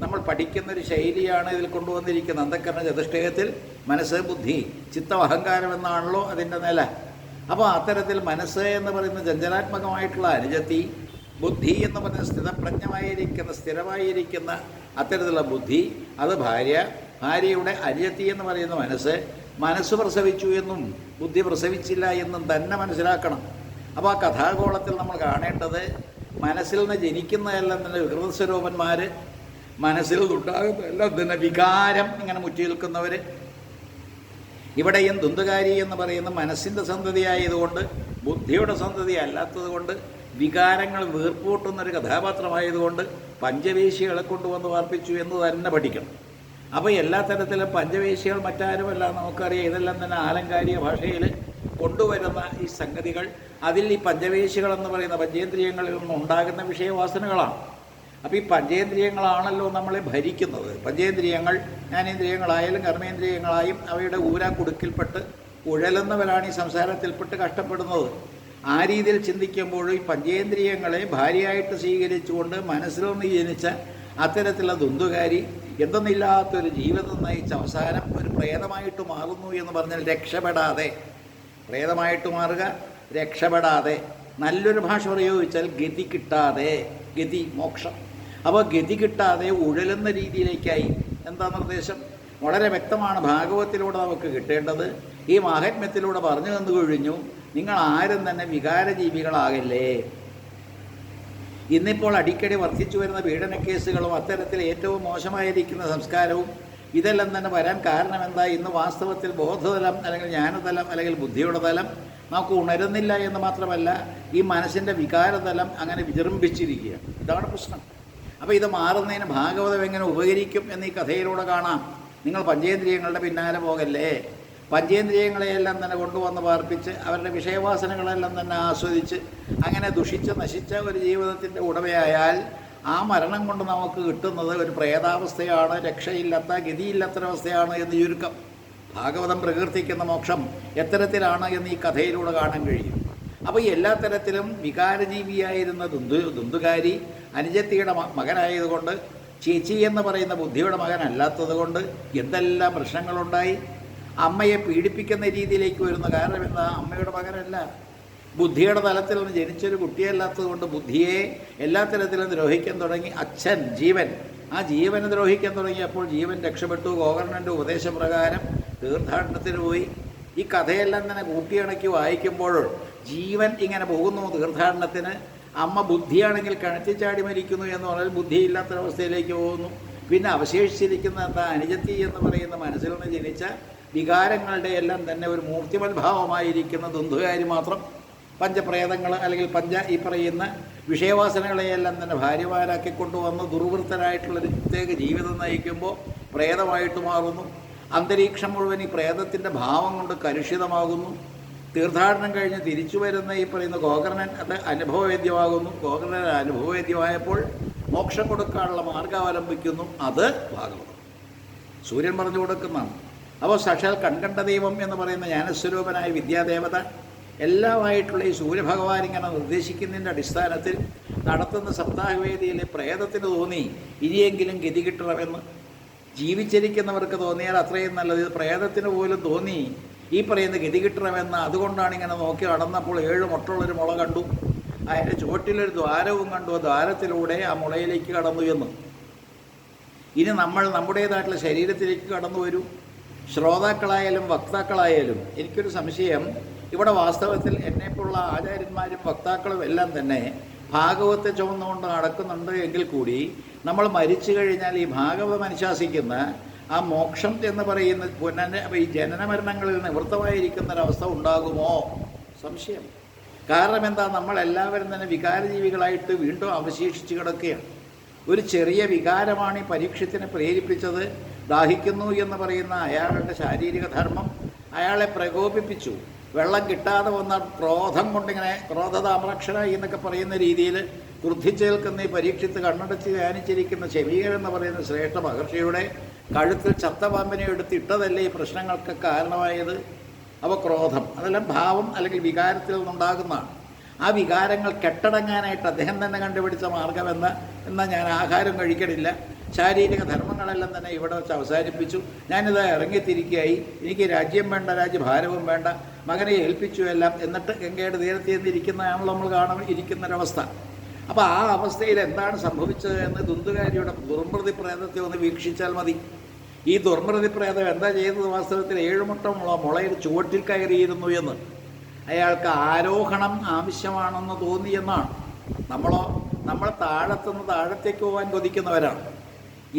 നമ്മൾ പഠിക്കുന്നൊരു ശൈലിയാണ് ഇതിൽ കൊണ്ടുവന്നിരിക്കുന്നത്. അന്ധക്കരണ ചതുഷ്ടയത്തിൽ മനസ്സ് ബുദ്ധി ചിത്തം അഹങ്കാരം എന്നാണല്ലോ അതിൻ്റെ നില. അപ്പോൾ അത്തരത്തിൽ മനസ്സ് എന്ന് പറയുന്ന ചഞ്ചലാത്മകമായിട്ടുള്ള അനുജത്തി, ബുദ്ധി എന്ന് പറയുന്ന സ്ഥിരമായിരിക്കുന്ന അത്തരത്തിലുള്ള ബുദ്ധി അത് ഭാര്യയുടെ അനുജത്തി എന്ന് പറയുന്ന മനസ്സ് പ്രസവിച്ചു എന്നും ബുദ്ധി പ്രസവിച്ചില്ല എന്നും തന്നെ മനസ്സിലാക്കണം. അപ്പോൾ ആ കഥാഗോളത്തിൽ നമ്മൾ കാണേണ്ടത് മനസ്സിൽ നിന്ന് ജനിക്കുന്നതെല്ലാം തന്നെ വികൃതസ്വരൂപന്മാർ, മനസ്സിൽ ഉണ്ടാകുന്ന എല്ലാം തന്നെ വികാരം ഇങ്ങനെ മുറ്റി നിൽക്കുന്നവർ. ഇവിടെയും ദുന്തുകാരി എന്ന് പറയുന്ന മനസ്സിൻ്റെ സന്തതിയായതുകൊണ്ട് ബുദ്ധിയുടെ സന്തതി അല്ലാത്തത് കൊണ്ട് വികാരങ്ങൾ വീർപ്പൂട്ടുന്നൊരു കഥാപാത്രമായതുകൊണ്ട് പഞ്ചവേശികളെ കൊണ്ടുവന്ന് വാർപ്പിച്ചു എന്ന് തന്നെ പഠിക്കണം. അപ്പോൾ എല്ലാ തരത്തിലും പഞ്ചവേശികൾ മറ്റാരുമല്ല, നമുക്കറിയാം. ഇതെല്ലാം തന്നെ ആലങ്കാരിക ഭാഷയിൽ കൊണ്ടുവരുന്ന ഈ സംഗതികൾ അതിൽ ഈ പഞ്ചവേശികളെന്ന് പറയുന്ന പഞ്ചേന്ദ്രിയങ്ങളിൽ നിന്നുണ്ടാകുന്ന വിഷയവാസനകളാണ്. അപ്പോൾ ഈ പഞ്ചേന്ദ്രിയങ്ങളാണല്ലോ നമ്മളെ ഭരിക്കുന്നത്. പഞ്ചേന്ദ്രിയങ്ങൾ ജ്ഞാനേന്ദ്രിയങ്ങളായാലും കർമ്മേന്ദ്രിയങ്ങളായും അവയുടെ ഊരാക്കുടുക്കിൽപ്പെട്ട് ഉഴലുന്നവരാണ് ഈ സംസാരത്തിൽപ്പെട്ട് കഷ്ടപ്പെടുന്നത്. ആ രീതിയിൽ ചിന്തിക്കുമ്പോൾ ഈ പഞ്ചേന്ദ്രിയങ്ങളെ ഭാര്യയായിട്ട് സ്വീകരിച്ചുകൊണ്ട് മനസ്സിൽ നിന്ന് ജനിച്ച അത്തരത്തിലുള്ള ദുന്തുകാരി എന്തെന്നില്ലാത്തൊരു ജീവിതം നയിച്ച അവസാനം ഒരു പ്രേതമായിട്ട് മാറുന്നു എന്ന് പറഞ്ഞാൽ രക്ഷപ്പെടാതെ, പ്രേതമായിട്ട് മാറുക രക്ഷപ്പെടാതെ, നല്ലൊരു ഭാഷ പ്രയോഗിച്ചാൽ ഗതി കിട്ടാതെ, ഗതി മോക്ഷം. അപ്പോൾ ഗതി കിട്ടാതെ ഉഴലുന്ന രീതിയിലേക്കായി. എന്താ നിർദ്ദേശം? വളരെ വ്യക്തമാണ്. ഭാഗവത്തിലൂടെ നമുക്ക് കിട്ടേണ്ടത് ഈ മാഹാത്മ്യത്തിലൂടെ പറഞ്ഞു തന്നു കഴിഞ്ഞു. നിങ്ങൾ ആരും തന്നെ വികാരജീവികളാകല്ലേ. ഇന്നിപ്പോൾ അടിക്കടി വർദ്ധിച്ചു വരുന്ന പീഡന കേസുകളും അത്തരത്തിൽ ഏറ്റവും മോശമായിരിക്കുന്ന സംസ്കാരവും ഇതെല്ലാം തന്നെ വരാൻ കാരണം എന്താ? ഇന്ന് വാസ്തവത്തിൽ ബോധതലം അല്ലെങ്കിൽ ജ്ഞാനതലം അല്ലെങ്കിൽ ബുദ്ധിയുടെ തലം നമുക്ക് ഉണരുന്നില്ല എന്ന് മാത്രമല്ല, ഈ മനസ്സിൻ്റെ വികാരതലം അങ്ങനെ വിജൃംഭിച്ചിരിക്കുകയാണ്. ഇതാണ് പ്രശ്നം. അപ്പോൾ ഇത് മാറുന്നതിന് ഭാഗവതം എങ്ങനെ ഉപകരിക്കും എന്ന് ഈ കഥയിലൂടെ കാണാം. നിങ്ങൾ പഞ്ചേന്ദ്രിയങ്ങളുടെ പിന്നാലെ പോകല്ലേ. പഞ്ചേന്ദ്രിയങ്ങളെയെല്ലാം തന്നെ കൊണ്ടുവന്ന് പാർപ്പിച്ച് അവരുടെ വിഷയവാസനകളെല്ലാം തന്നെ ആസ്വദിച്ച് അങ്ങനെ ദുഷിച്ച് നശിച്ച ഒരു ജീവിതത്തിൻ്റെ ഉടമയായാൽ ആ മരണം കൊണ്ട് നമുക്ക് കിട്ടുന്നത് ഒരു പ്രേതാവസ്ഥയാണ്, രക്ഷയില്ലാത്ത ഗതിയില്ലാത്തൊരവസ്ഥയാണ് എന്ന് ചുരുക്കം. ഭാഗവതം പ്രകീർത്തിക്കുന്ന മോക്ഷം എത്തരത്തിലാണ് എന്ന് ഈ കഥയിലൂടെ കാണാൻ കഴിയും. അപ്പോൾ ഈ എല്ലാ തരത്തിലും വികാരജീവിയായിരുന്ന ദുന്ദുകാരി അനുജത്തിയുടെ മകനായതുകൊണ്ട്, ചേച്ചി എന്ന് പറയുന്ന ബുദ്ധിയുടെ മകനല്ലാത്തത് കൊണ്ട് എന്തെല്ലാം പ്രശ്നങ്ങളുണ്ടായി. അമ്മയെ പീഡിപ്പിക്കുന്ന രീതിയിലേക്ക് വരുന്ന കാരണം എന്താ? അമ്മയുടെ മകനല്ല, ബുദ്ധിയുടെ തലത്തിൽ നിന്ന് ജനിച്ചൊരു കുട്ടിയല്ലാത്തത് കൊണ്ട് ബുദ്ധിയെ എല്ലാ തരത്തിലും ദ്രോഹിക്കാൻ തുടങ്ങി. അച്ഛൻ ജീവൻ, ആ ജീവനെ ദ്രോഹിക്കാൻ തുടങ്ങിയപ്പോൾ ജീവൻ രക്ഷപ്പെട്ടു. ഗോകർണൻ്റെ ഉപദേശപ്രകാരം തീർത്ഥാടനത്തിന് പോയി. ഈ കഥയെല്ലാം തന്നെ കൂട്ടിയിണക്കി വായിക്കുമ്പോൾ ജീവൻ ഇങ്ങനെ പോകുന്നു തീർത്ഥാടനത്തിന്. അമ്മ ബുദ്ധിയാണെങ്കിൽ കിണറ്റിച്ചാടി മരിക്കുന്നു എന്ന് പറഞ്ഞാൽ ബുദ്ധിയില്ലാത്തൊരവസ്ഥയിലേക്ക് പോകുന്നു. പിന്നെ അവശേഷിച്ചിരിക്കുന്ന എന്താ? അനുജത്തി എന്ന് പറയുന്ന മനസ്സിൽ നിന്ന് ജനിച്ച വികാരങ്ങളുടെ എല്ലാം തന്നെ ഒരു മൂർത്തിമത്ഭാവമായിരിക്കുന്ന ദുന്ദുകാരി മാത്രം. പഞ്ചപ്രേതങ്ങൾ അല്ലെങ്കിൽ ഈ പറയുന്ന വിഷയവാസനകളെയെല്ലാം തന്നെ ഭാര്യമാരാക്കി കൊണ്ടുവന്ന് ദുർവൃത്തരായിട്ടുള്ളൊരു പ്രത്യേക ജീവിതം നയിക്കുമ്പോൾ പ്രേതമായിട്ട് മാറുന്നു. അന്തരീക്ഷം മുഴുവൻ ഈ പ്രേതത്തിൻ്റെ ഭാവം കൊണ്ട് കലുഷിതമാകുന്നു. തീർത്ഥാടനം കഴിഞ്ഞ് തിരിച്ചു വരുന്ന ഈ പറയുന്ന ഗോകർണൻ അത് അനുഭവവേദ്യമാകുന്നു. ഗോകർണൻ അനുഭവവേദ്യമായപ്പോൾ മോക്ഷം കൊടുക്കാനുള്ള മാർഗം അവലംബിക്കുന്നു. അത് ഭാഗവതം സൂര്യൻ പറഞ്ഞു കൊടുക്കുന്നതാണ്. അപ്പോൾ സാക്ഷാൽ കൺകണ്ട ദൈവം എന്ന് പറയുന്ന ജ്ഞാനസ്വരൂപനായ വിദ്യാദേവത എല്ലാമായിട്ടുള്ള ഈ സൂര്യഭഗവാൻ ഇങ്ങനെ നിർദ്ദേശിക്കുന്നതിൻ്റെ അടിസ്ഥാനത്തിൽ നടത്തുന്ന സപ്താഹവേദിയിലെ പ്രേതത്തിന് തോന്നി ഇനിയെങ്കിലും ഗതി കിട്ടണമെന്ന്. ജീവിച്ചിരിക്കുന്നവർക്ക് തോന്നിയാൽ അത്രയും നല്ലത്. ഇത് പ്രേതത്തിന് പോലും തോന്നി ഈ പറയുന്ന ഗതി കിട്ടണമെന്ന്. അതുകൊണ്ടാണ് ഇങ്ങനെ നോക്കി നടന്നപ്പോൾ 7 മുട്ടുള്ളൊരു മുള കണ്ടു. അതിൻ്റെ ചുവട്ടിലൊരു ദ്വാരവും കണ്ടു. ദ്വാരത്തിലൂടെ ആ മുളയിലേക്ക് കടന്നു എന്ന്. ഇനി നമ്മൾ നമ്മുടേതായിട്ടുള്ള ശരീരത്തിലേക്ക് കടന്നു വരും. ശ്രോതാക്കളായാലും വക്താക്കളായാലും എനിക്കൊരു സംശയം, ഇവിടെ വാസ്തവത്തിൽ എന്നെപ്പോലുള്ള ആചാര്യന്മാരും വക്താക്കളും എല്ലാം തന്നെ ഭാഗവത്തെ ചുമന്നുകൊണ്ട് നടക്കുന്നുണ്ട് എങ്കിൽ കൂടി നമ്മൾ മരിച്ചു കഴിഞ്ഞാൽ ഈ ഭാഗവതം അനുശാസിക്കുന്ന ആ മോക്ഷം എന്ന് പറയുന്ന ഈ ജനന മരണങ്ങളിൽ നിവൃത്തമായിരിക്കുന്നൊരവസ്ഥ ഉണ്ടാകുമോ? സംശയം. കാരണം എന്താ? നമ്മളെല്ലാവരും തന്നെ വികാരജീവികളായിട്ട് വീണ്ടും അവശേഷിച്ച് കിടക്കുകയാണ്. ഒരു ചെറിയ വികാരമാണ് ഈ പരീക്ഷത്തിനെ പ്രേരിപ്പിച്ചത്. ദാഹിക്കുന്നു എന്ന് പറയുന്ന അയാളുടെ ശാരീരിക ധർമ്മം അയാളെ പ്രകോപിപ്പിച്ചു. വെള്ളം കിട്ടാതെ വന്ന ക്രോധം കൊണ്ടിങ്ങനെ ക്രോധതാമ്രാക്ഷരായി എന്നൊക്കെ പറയുന്ന രീതിയിൽ ക്രുദ്ധിച്ചു നിൽക്കുന്ന ഈ പരീക്ഷിത്ത് കണ്ണടച്ച് ധ്യാനിച്ചിരിക്കുന്ന ശമീകരൻ എന്ന് പറയുന്ന ശ്രേഷ്ഠ മഹർഷിയുടെ കഴുത്തിൽ ചത്തപാമ്പിനെ എടുത്തിട്ടതല്ലേ ഈ പ്രശ്നങ്ങൾക്ക് കാരണമായത്? അപ്പോൾ ക്രോധം അതെല്ലാം ഭാവം അല്ലെങ്കിൽ വികാരത്തിൽ നിന്നുണ്ടാകുന്നതാണ്. ആ വികാരങ്ങൾ കെട്ടടങ്ങാനായിട്ട് അദ്ദേഹം തന്നെ കണ്ടുപിടിച്ച മാർഗം എന്നാൽ ഞാൻ ആഹാരം കഴിക്കണില്ല, ശാരീരിക ധർമ്മങ്ങളെല്ലാം തന്നെ ഇവിടെ വെച്ച് അവസാനിപ്പിച്ചു, ഞാനിത് ഇറങ്ങിത്തിരിക്കുകയായി, എനിക്ക് രാജ്യം വേണ്ട, രാജ്യഭാരവും വേണ്ട, മകനെ ഏൽപ്പിച്ചു എല്ലാം, എന്നിട്ട് ഗംഗയുടെ തീരത്ത് ചെന്നിരിക്കുന്നതാണല്ലോ നമ്മൾ ഇരിക്കുന്നൊരവസ്ഥ. അപ്പോൾ ആ അവസ്ഥയിൽ എന്താണ് സംഭവിച്ചത് എന്ന് ദുന്ദുകാരിയുടെ ദുർമൃതി പ്രേതത്തെ ഒന്ന് വീക്ഷിച്ചാൽ മതി. ഈ ദുർമൃതി പ്രേതം എന്താ ചെയ്തത്? വാസ്തവത്തിൽ 7 മുട്ടമുള്ള മുളയിൽ ചുവട്ടിൽ കയറിയിരുന്നു എന്ന്. അയാൾക്ക് ആരോഹണം ആവശ്യമാണെന്ന് തോന്നിയെന്നാണ്. നമ്മൾ താഴത്തുനിന്ന് താഴത്തേക്ക് പോകാൻ കൊതിക്കുന്നവരാണ്.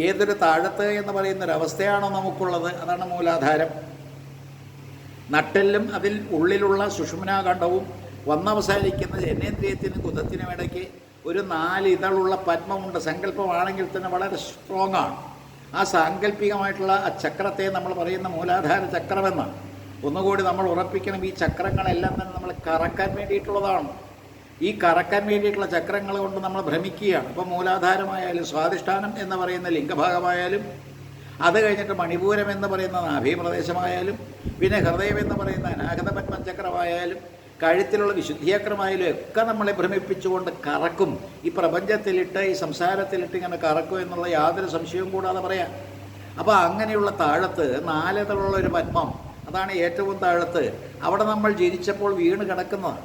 ഏതൊരു താഴത്ത് എന്ന് പറയുന്നൊരവസ്ഥയാണോ നമുക്കുള്ളത്, അതാണ് മൂലാധാരം. നട്ടെല്ലും അതിൽ ഉള്ളിലുള്ള സുഷുമ്നാഖണ്ഡവും വന്നവസാനിക്കുന്ന ജനേന്ദ്രിയത്തിനും കുതത്തിനും ഇടയ്ക്ക് ഒരു 4 ഇതളുള്ള പത്മമുണ്ട്. സങ്കല്പമാണെങ്കിൽ തന്നെ വളരെ സ്ട്രോങ് ആണ്. ആ സാങ്കല്പികമായിട്ടുള്ള ആ ചക്രത്തെ നമ്മൾ പറയുന്ന മൂലാധാര ചക്രമെന്നാണ്. ഒന്നുകൂടി നമ്മൾ ഉറപ്പിക്കണം, ഈ ചക്രങ്ങളെല്ലാം തന്നെ നമ്മൾ കറക്കാൻ വേണ്ടിയിട്ടുള്ളതാണ്. ഈ കറക്കാൻ വേണ്ടിയിട്ടുള്ള ചക്രങ്ങൾ കൊണ്ട് നമ്മൾ ഭ്രമിക്കുകയാണ്. അപ്പോൾ മൂലാധാരമായാലും സ്വാധിഷ്ഠാനം എന്ന് പറയുന്ന ലിംഗഭാഗമായാലും, അത് കഴിഞ്ഞിട്ട് മണിപൂരം എന്ന് പറയുന്ന നാഭീപ്രദേശമായാലും, പിന്നെ ഹൃദയം എന്ന് പറയുന്ന അനാഗത പത്മചക്രമായാലും, കഴുത്തിലുള്ള വിശുദ്ധിചക്രമായാലും ഒക്കെ നമ്മളെ ഭ്രമിപ്പിച്ചുകൊണ്ട് കറക്കും. ഈ പ്രപഞ്ചത്തിലിട്ട് ഈ സംസാരത്തിലിട്ട് ഇങ്ങനെ കറക്കും എന്നുള്ള യാതൊരു സംശയവും കൂടാതെ പറയാം. അപ്പോൾ അങ്ങനെയുള്ള താഴത്ത് 4 ഇതളുള്ള ഒരു പത്മം, അതാണ് ഏറ്റവും താഴത്ത്. അവിടെ നമ്മൾ ജനിച്ചപ്പോൾ വീണ് കിടക്കുന്നതാണ്.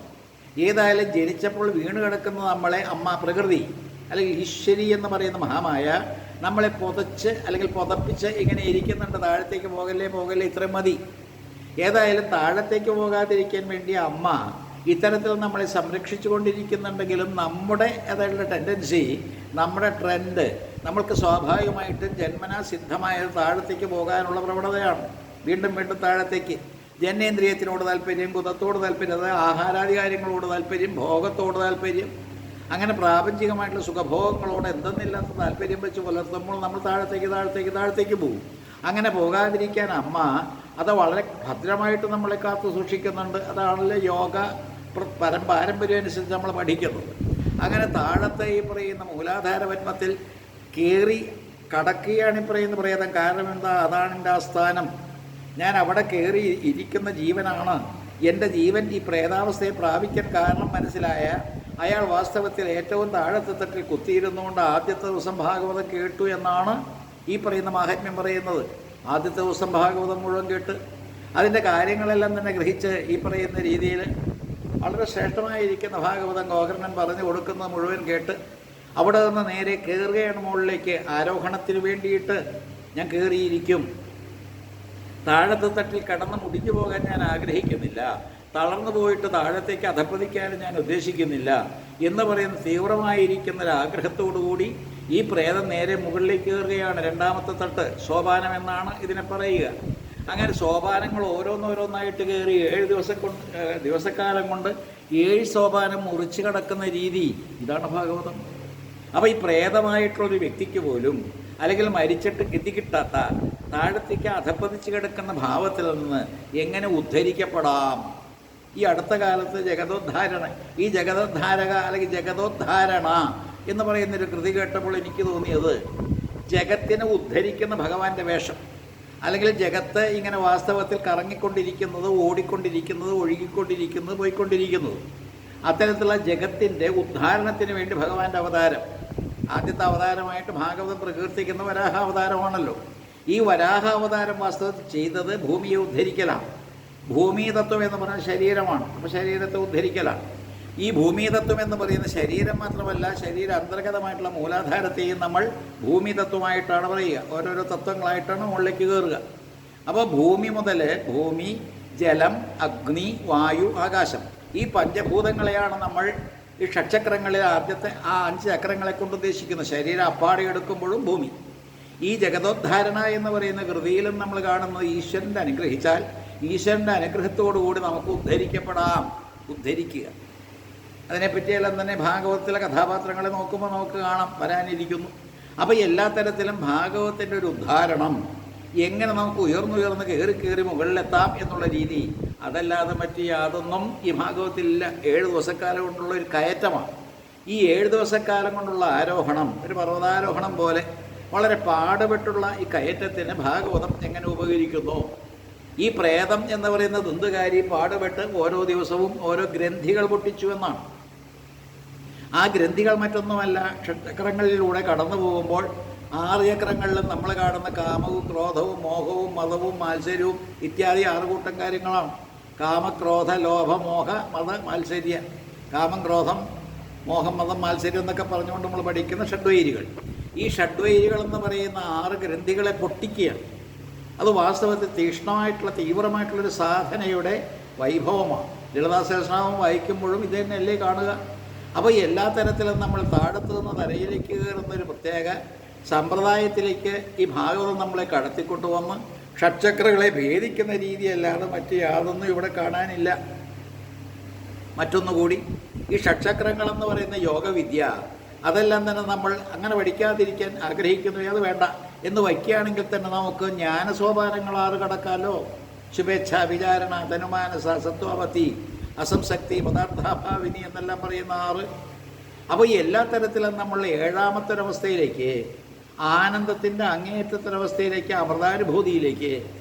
ഏതായാലും ജനിച്ചപ്പോൾ വീണ് കിടക്കുന്ന നമ്മളെ അമ്മ പ്രകൃതി അല്ലെങ്കിൽ ഈശ്വരി എന്ന് പറയുന്ന മഹാമായ നമ്മളെ പൊതച്ച് അല്ലെങ്കിൽ പുതപ്പിച്ച് ഇങ്ങനെ ഇരിക്കുന്നുണ്ട്. താഴത്തേക്ക് പോകല്ലേ ഇത്രയും മതി. ഏതായാലും താഴത്തേക്ക് പോകാതിരിക്കാൻ വേണ്ടി അമ്മ ഇത്തരത്തിൽ നമ്മളെ സംരക്ഷിച്ചു കൊണ്ടിരിക്കുന്നുണ്ടെങ്കിലും നമ്മുടെ അതായുള്ള ടെൻഡൻസി, നമ്മുടെ ട്രെൻഡ്, നമ്മൾക്ക് സ്വാഭാവികമായിട്ടും ജന്മനാ സിദ്ധമായ താഴത്തേക്ക് പോകാനുള്ള പ്രവണതയാണ്. വീണ്ടും താഴത്തേക്ക്. ജനേന്ദ്രിയത്തിനോട് താല്പര്യം, കുതത്തോട് താല്പര്യം, അതായത് ആഹാരാദി കാര്യങ്ങളോട് താല്പര്യം, ഭോഗത്തോട് താല്പര്യം, അങ്ങനെ പ്രാപഞ്ചികമായിട്ടുള്ള സുഖഭോഗങ്ങളോട് എന്തെന്നില്ലാത്ത താല്പര്യം വെച്ച് പുലർത്തുമ്പോൾ നമ്മൾ താഴത്തേക്ക് പോകും. അങ്ങനെ പോകാതിരിക്കാൻ അമ്മ അത് വളരെ ഭദ്രമായിട്ട് നമ്മളെ കാത്തു സൂക്ഷിക്കുന്നുണ്ട്. അതാണല്ലോ യോഗ പാരമ്പര്യം അനുസരിച്ച് നമ്മൾ പഠിക്കുന്നത്. അങ്ങനെ താഴത്തെ ഈ പറയുന്ന മൂലാധാര പത്മത്തിൽ കയറി കടക്കുകയാണ് ഈ പറയുന്ന പ്രേതം. കാരണം എന്താ? അതാണ് എൻ്റെ ആസ്ഥാനം. ഞാൻ അവിടെ കയറി ഇരിക്കുന്ന ജീവനാണ്. എൻ്റെ ജീവൻ ഈ പ്രേതാവസ്ഥയെ പ്രാപിക്കാൻ കാരണം മനസ്സിലായ അയാൾ വാസ്തവത്തിൽ ഏറ്റവും താഴത്തെ തട്ടിൽ കുത്തിയിരുന്നുകൊണ്ട് ആദ്യത്തെ ദിവസം ഭാഗവതം കേട്ടു എന്നാണ് ഈ പറയുന്ന മാഹാത്മ്യം പറയുന്നത്. ആദ്യത്തെ ദിവസം ഭാഗവതം മുഴുവൻ കേട്ട് അതിൻ്റെ കാര്യങ്ങളെല്ലാം തന്നെ ഗ്രഹിച്ച് ഈ പറയുന്ന രീതിയിൽ വളരെ ശ്രേഷ്ഠമായിരിക്കുന്ന ഭാഗവതം ഗോകർണൻ പറഞ്ഞു കൊടുക്കുന്നത് മുഴുവൻ കേട്ട് അവിടെ നിന്ന് നേരെ കയറുകയാണ് മുകളിലേക്ക്. ആരോഹണത്തിന് വേണ്ടിയിട്ട് ഞാൻ കയറിയിരിക്കും. താഴത്തെ തട്ടിൽ കടന്ന് മുടിഞ്ഞു പോകാൻ ഞാൻ ആഗ്രഹിക്കുന്നില്ല. തളർന്നു പോയിട്ട് താഴത്തേക്ക് അധപ്പതിക്കാനും ഞാൻ ഉദ്ദേശിക്കുന്നില്ല എന്ന് പറയുന്ന തീവ്രമായിരിക്കുന്ന ഒരു ആഗ്രഹത്തോടുകൂടി ഈ പ്രേതം നേരെ മുകളിലേക്ക് കയറുകയാണ്. രണ്ടാമത്തെ തട്ട് സോപാനം എന്നാണ് ഇതിനെ പറയുക. അങ്ങനെ സോപാനങ്ങൾ ഓരോന്നോരോന്നായിട്ട് കയറി 7 ദിവസക്കാലം കൊണ്ട് 7 സോപാനം മുറിച്ച് കിടക്കുന്ന രീതി. ഇതാണ് ഭാഗവതം. അപ്പോൾ ഈ പ്രേതമായിട്ടുള്ളൊരു വ്യക്തിക്ക് പോലും അല്ലെങ്കിൽ മരിച്ചിട്ട് ഗതികിട്ടാത്ത താഴത്തേക്ക് അധപ്പതിച്ച് കിടക്കുന്ന ഭാവത്തിൽ നിന്ന് എങ്ങനെ ഉദ്ധരിക്കപ്പെടാം? ഈ അടുത്ത കാലത്ത് ഈ ജഗതോദ്ധാരക അല്ലെങ്കിൽ ജഗതോദ്ധാരണ എന്ന് പറയുന്നൊരു കൃതി കേട്ടപ്പോൾ എനിക്ക് തോന്നിയത് ജഗത്തിനെ ഉദ്ധരിക്കുന്ന ഭഗവാന്റെ വേഷം, അല്ലെങ്കിൽ ജഗത്ത് ഇങ്ങനെ വാസ്തവത്തിൽ കറങ്ങിക്കൊണ്ടിരിക്കുന്നത്, ഓടിക്കൊണ്ടിരിക്കുന്നത്, ഒഴുകിക്കൊണ്ടിരിക്കുന്നത്, പോയിക്കൊണ്ടിരിക്കുന്നത്, അത്തരത്തിലുള്ള ജഗത്തിൻ്റെ ഉദ്ധാരണത്തിന് വേണ്ടി ഭഗവാന്റെ അവതാരം. ആദ്യത്തെ അവതാരമായിട്ട് ഭാഗവതം പ്രകീർത്തിക്കുന്ന വരാഹ അവതാരമാണല്ലോ. ഈ വരാഹ അവതാരം വാസ്തവത്തിൽ ചെയ്തത് ഭൂമിയെ ഉദ്ധരിക്കലാണ്. ഭൂമിതത്വം എന്ന് പറയുന്ന ശരീരമാണ്. അപ്പോൾ ശരീരത്തെ ഉദ്ധരിക്കലാണ്. ഈ ഭൂമിതത്വം എന്ന് പറയുന്ന ശരീരം മാത്രമല്ല, ശരീര അന്തർഗതമായിട്ടുള്ള മൂലാധാരത്തെയും നമ്മൾ ഭൂമിതത്വമായിട്ടാണ് പറയുക. ഓരോരോ തത്വങ്ങളായിട്ടാണ് മുകളിലേക്ക് കയറുക. അപ്പോൾ ഭൂമി മുതൽ ഭൂമി, ജലം, അഗ്നി, വായു, ആകാശം, ഈ പഞ്ചഭൂതങ്ങളെയാണ് നമ്മൾ ഈ ഷഡ്ചക്രങ്ങളിൽ ആദ്യത്തെ ആ 5 ചക്രങ്ങളെ കൊണ്ട് ഉദ്ദേശിക്കുന്നത്. ശരീരം അപ്പാടെ എടുക്കുമ്പോഴും ഭൂമി. ഈ ജഗതോദ്ധാരണ എന്ന് പറയുന്ന കൃതിയിലും നമ്മൾ കാണുന്നത് ഈശ്വരൻ്റെ അനുഗ്രഹിച്ചാൽ ഈശ്വരൻ്റെ അനുഗ്രഹത്തോടുകൂടി നമുക്ക് ഉദ്ധരിക്കപ്പെടാം. ഉദ്ധരിക്കുക, അതിനെപ്പറ്റിയെല്ലാം തന്നെ ഭാഗവതത്തിലെ കഥാപാത്രങ്ങളെ നോക്കുമ്പോൾ നമുക്ക് കാണാം വരാനിരിക്കുന്നു. അപ്പോൾ എല്ലാ തരത്തിലും ഭാഗവതത്തിൻ്റെ ഒരു ഉദ്ധാരണം, എങ്ങനെ നമുക്ക് ഉയർന്നുയർന്ന് കയറി മുകളിലെത്താം എന്നുള്ള രീതി, അതല്ലാതെ മറ്റ് യാതൊന്നും ഈ ഭാഗവതത്തിലില്ല. 7 ദിവസക്കാലം കൊണ്ടുള്ള ഒരു കയറ്റമാണ്. ഈ 7 ദിവസക്കാലം കൊണ്ടുള്ള ആരോഹണം ഒരു പർവ്വതാരോഹണം പോലെ വളരെ പാടുപെട്ടുള്ള ഈ കയറ്റത്തിന് ഭാഗവതം എങ്ങനെ ഉപകരിക്കുന്നു? ഈ പ്രേതം എന്ന് പറയുന്ന ദുന്തുകാരി പാടുപെട്ട് ഓരോ ദിവസവും ഓരോ ഗ്രന്ഥികൾ പൊട്ടിച്ചു എന്നാണ്. ആ ഗ്രന്ഥികൾ മറ്റൊന്നുമല്ല, ഷഡ്ചക്രങ്ങളിലൂടെ കടന്നു പോകുമ്പോൾ 6 ചക്രങ്ങളിലും നമ്മൾ കാണുന്ന കാമവും ക്രോധവും മോഹവും മതവും മാത്സര്യവും ഇത്യാദി 6 കൂട്ടം കാര്യങ്ങളാണ്. കാമക്രോധ ലോഭ മോഹ മത മാത്സര്യ. കാമം, ക്രോധം, മോഹം, മതം, മാത്സര്യം എന്നൊക്കെ പറഞ്ഞുകൊണ്ട് നമ്മൾ പഠിക്കുന്ന ഷഡ്വൈരികൾ. ഈ ഷഡ്വൈരികൾ എന്ന് പറയുന്ന 6 ഗ്രന്ഥികളെ പൊട്ടിക്കുകയാണ്. അത് വാസ്തവത്തിൽ തീക്ഷ്ണമായിട്ടുള്ള തീവ്രമായിട്ടുള്ളൊരു സാധനയുടെ വൈഭവമാണ്. ലളിതാ സഹസ്രനാമം വായിക്കുമ്പോഴും ഇത് തന്നെയല്ലേ കാണുക. അപ്പോൾ എല്ലാ തരത്തിലും നമ്മൾ താഴത്തു നിന്ന് തലയിലേക്ക് കയറുന്നൊരു പ്രത്യേക സമ്പ്രദായത്തിലേക്ക് ഈ ഭാഗവതം നമ്മളെ കടത്തിക്കൊണ്ടുവന്ന് ഷഡ്ചക്രങ്ങളെ ഭേദിക്കുന്ന രീതിയല്ലാതെ മറ്റ് യാതൊന്നും ഇവിടെ കാണാനില്ല. മറ്റൊന്നുകൂടി, ഈ ഷഡ്ചക്രങ്ങളെന്ന് പറയുന്ന യോഗവിദ്യ അതെല്ലാം തന്നെ നമ്മൾ അങ്ങനെ പഠിക്കാതിരിക്കാൻ ആഗ്രഹിക്കുന്നു. അത് വേണ്ട എന്ന് വയ്ക്കുകയാണെങ്കിൽ തന്നെ നമുക്ക് ജ്ഞാനസോപാനങ്ങൾ 6 കടക്കാലോ. ശുഭേച്ഛ, വിചാരണ, ധനുമാനസ, സത്വാപത്തി, അസംശക്തി, പദാർത്ഥാഭാവിനി എന്നെല്ലാം പറയുന്ന 6. അപ്പോൾ ഈ എല്ലാ തരത്തിലും നമ്മൾ 7ാമത്തെ ഒരവസ്ഥയിലേക്ക്, ആനന്ദത്തിൻ്റെ അങ്ങേയറ്റത്തൊരവസ്ഥയിലേക്ക്, അമൃതാനുഭൂതിയിലേക്ക്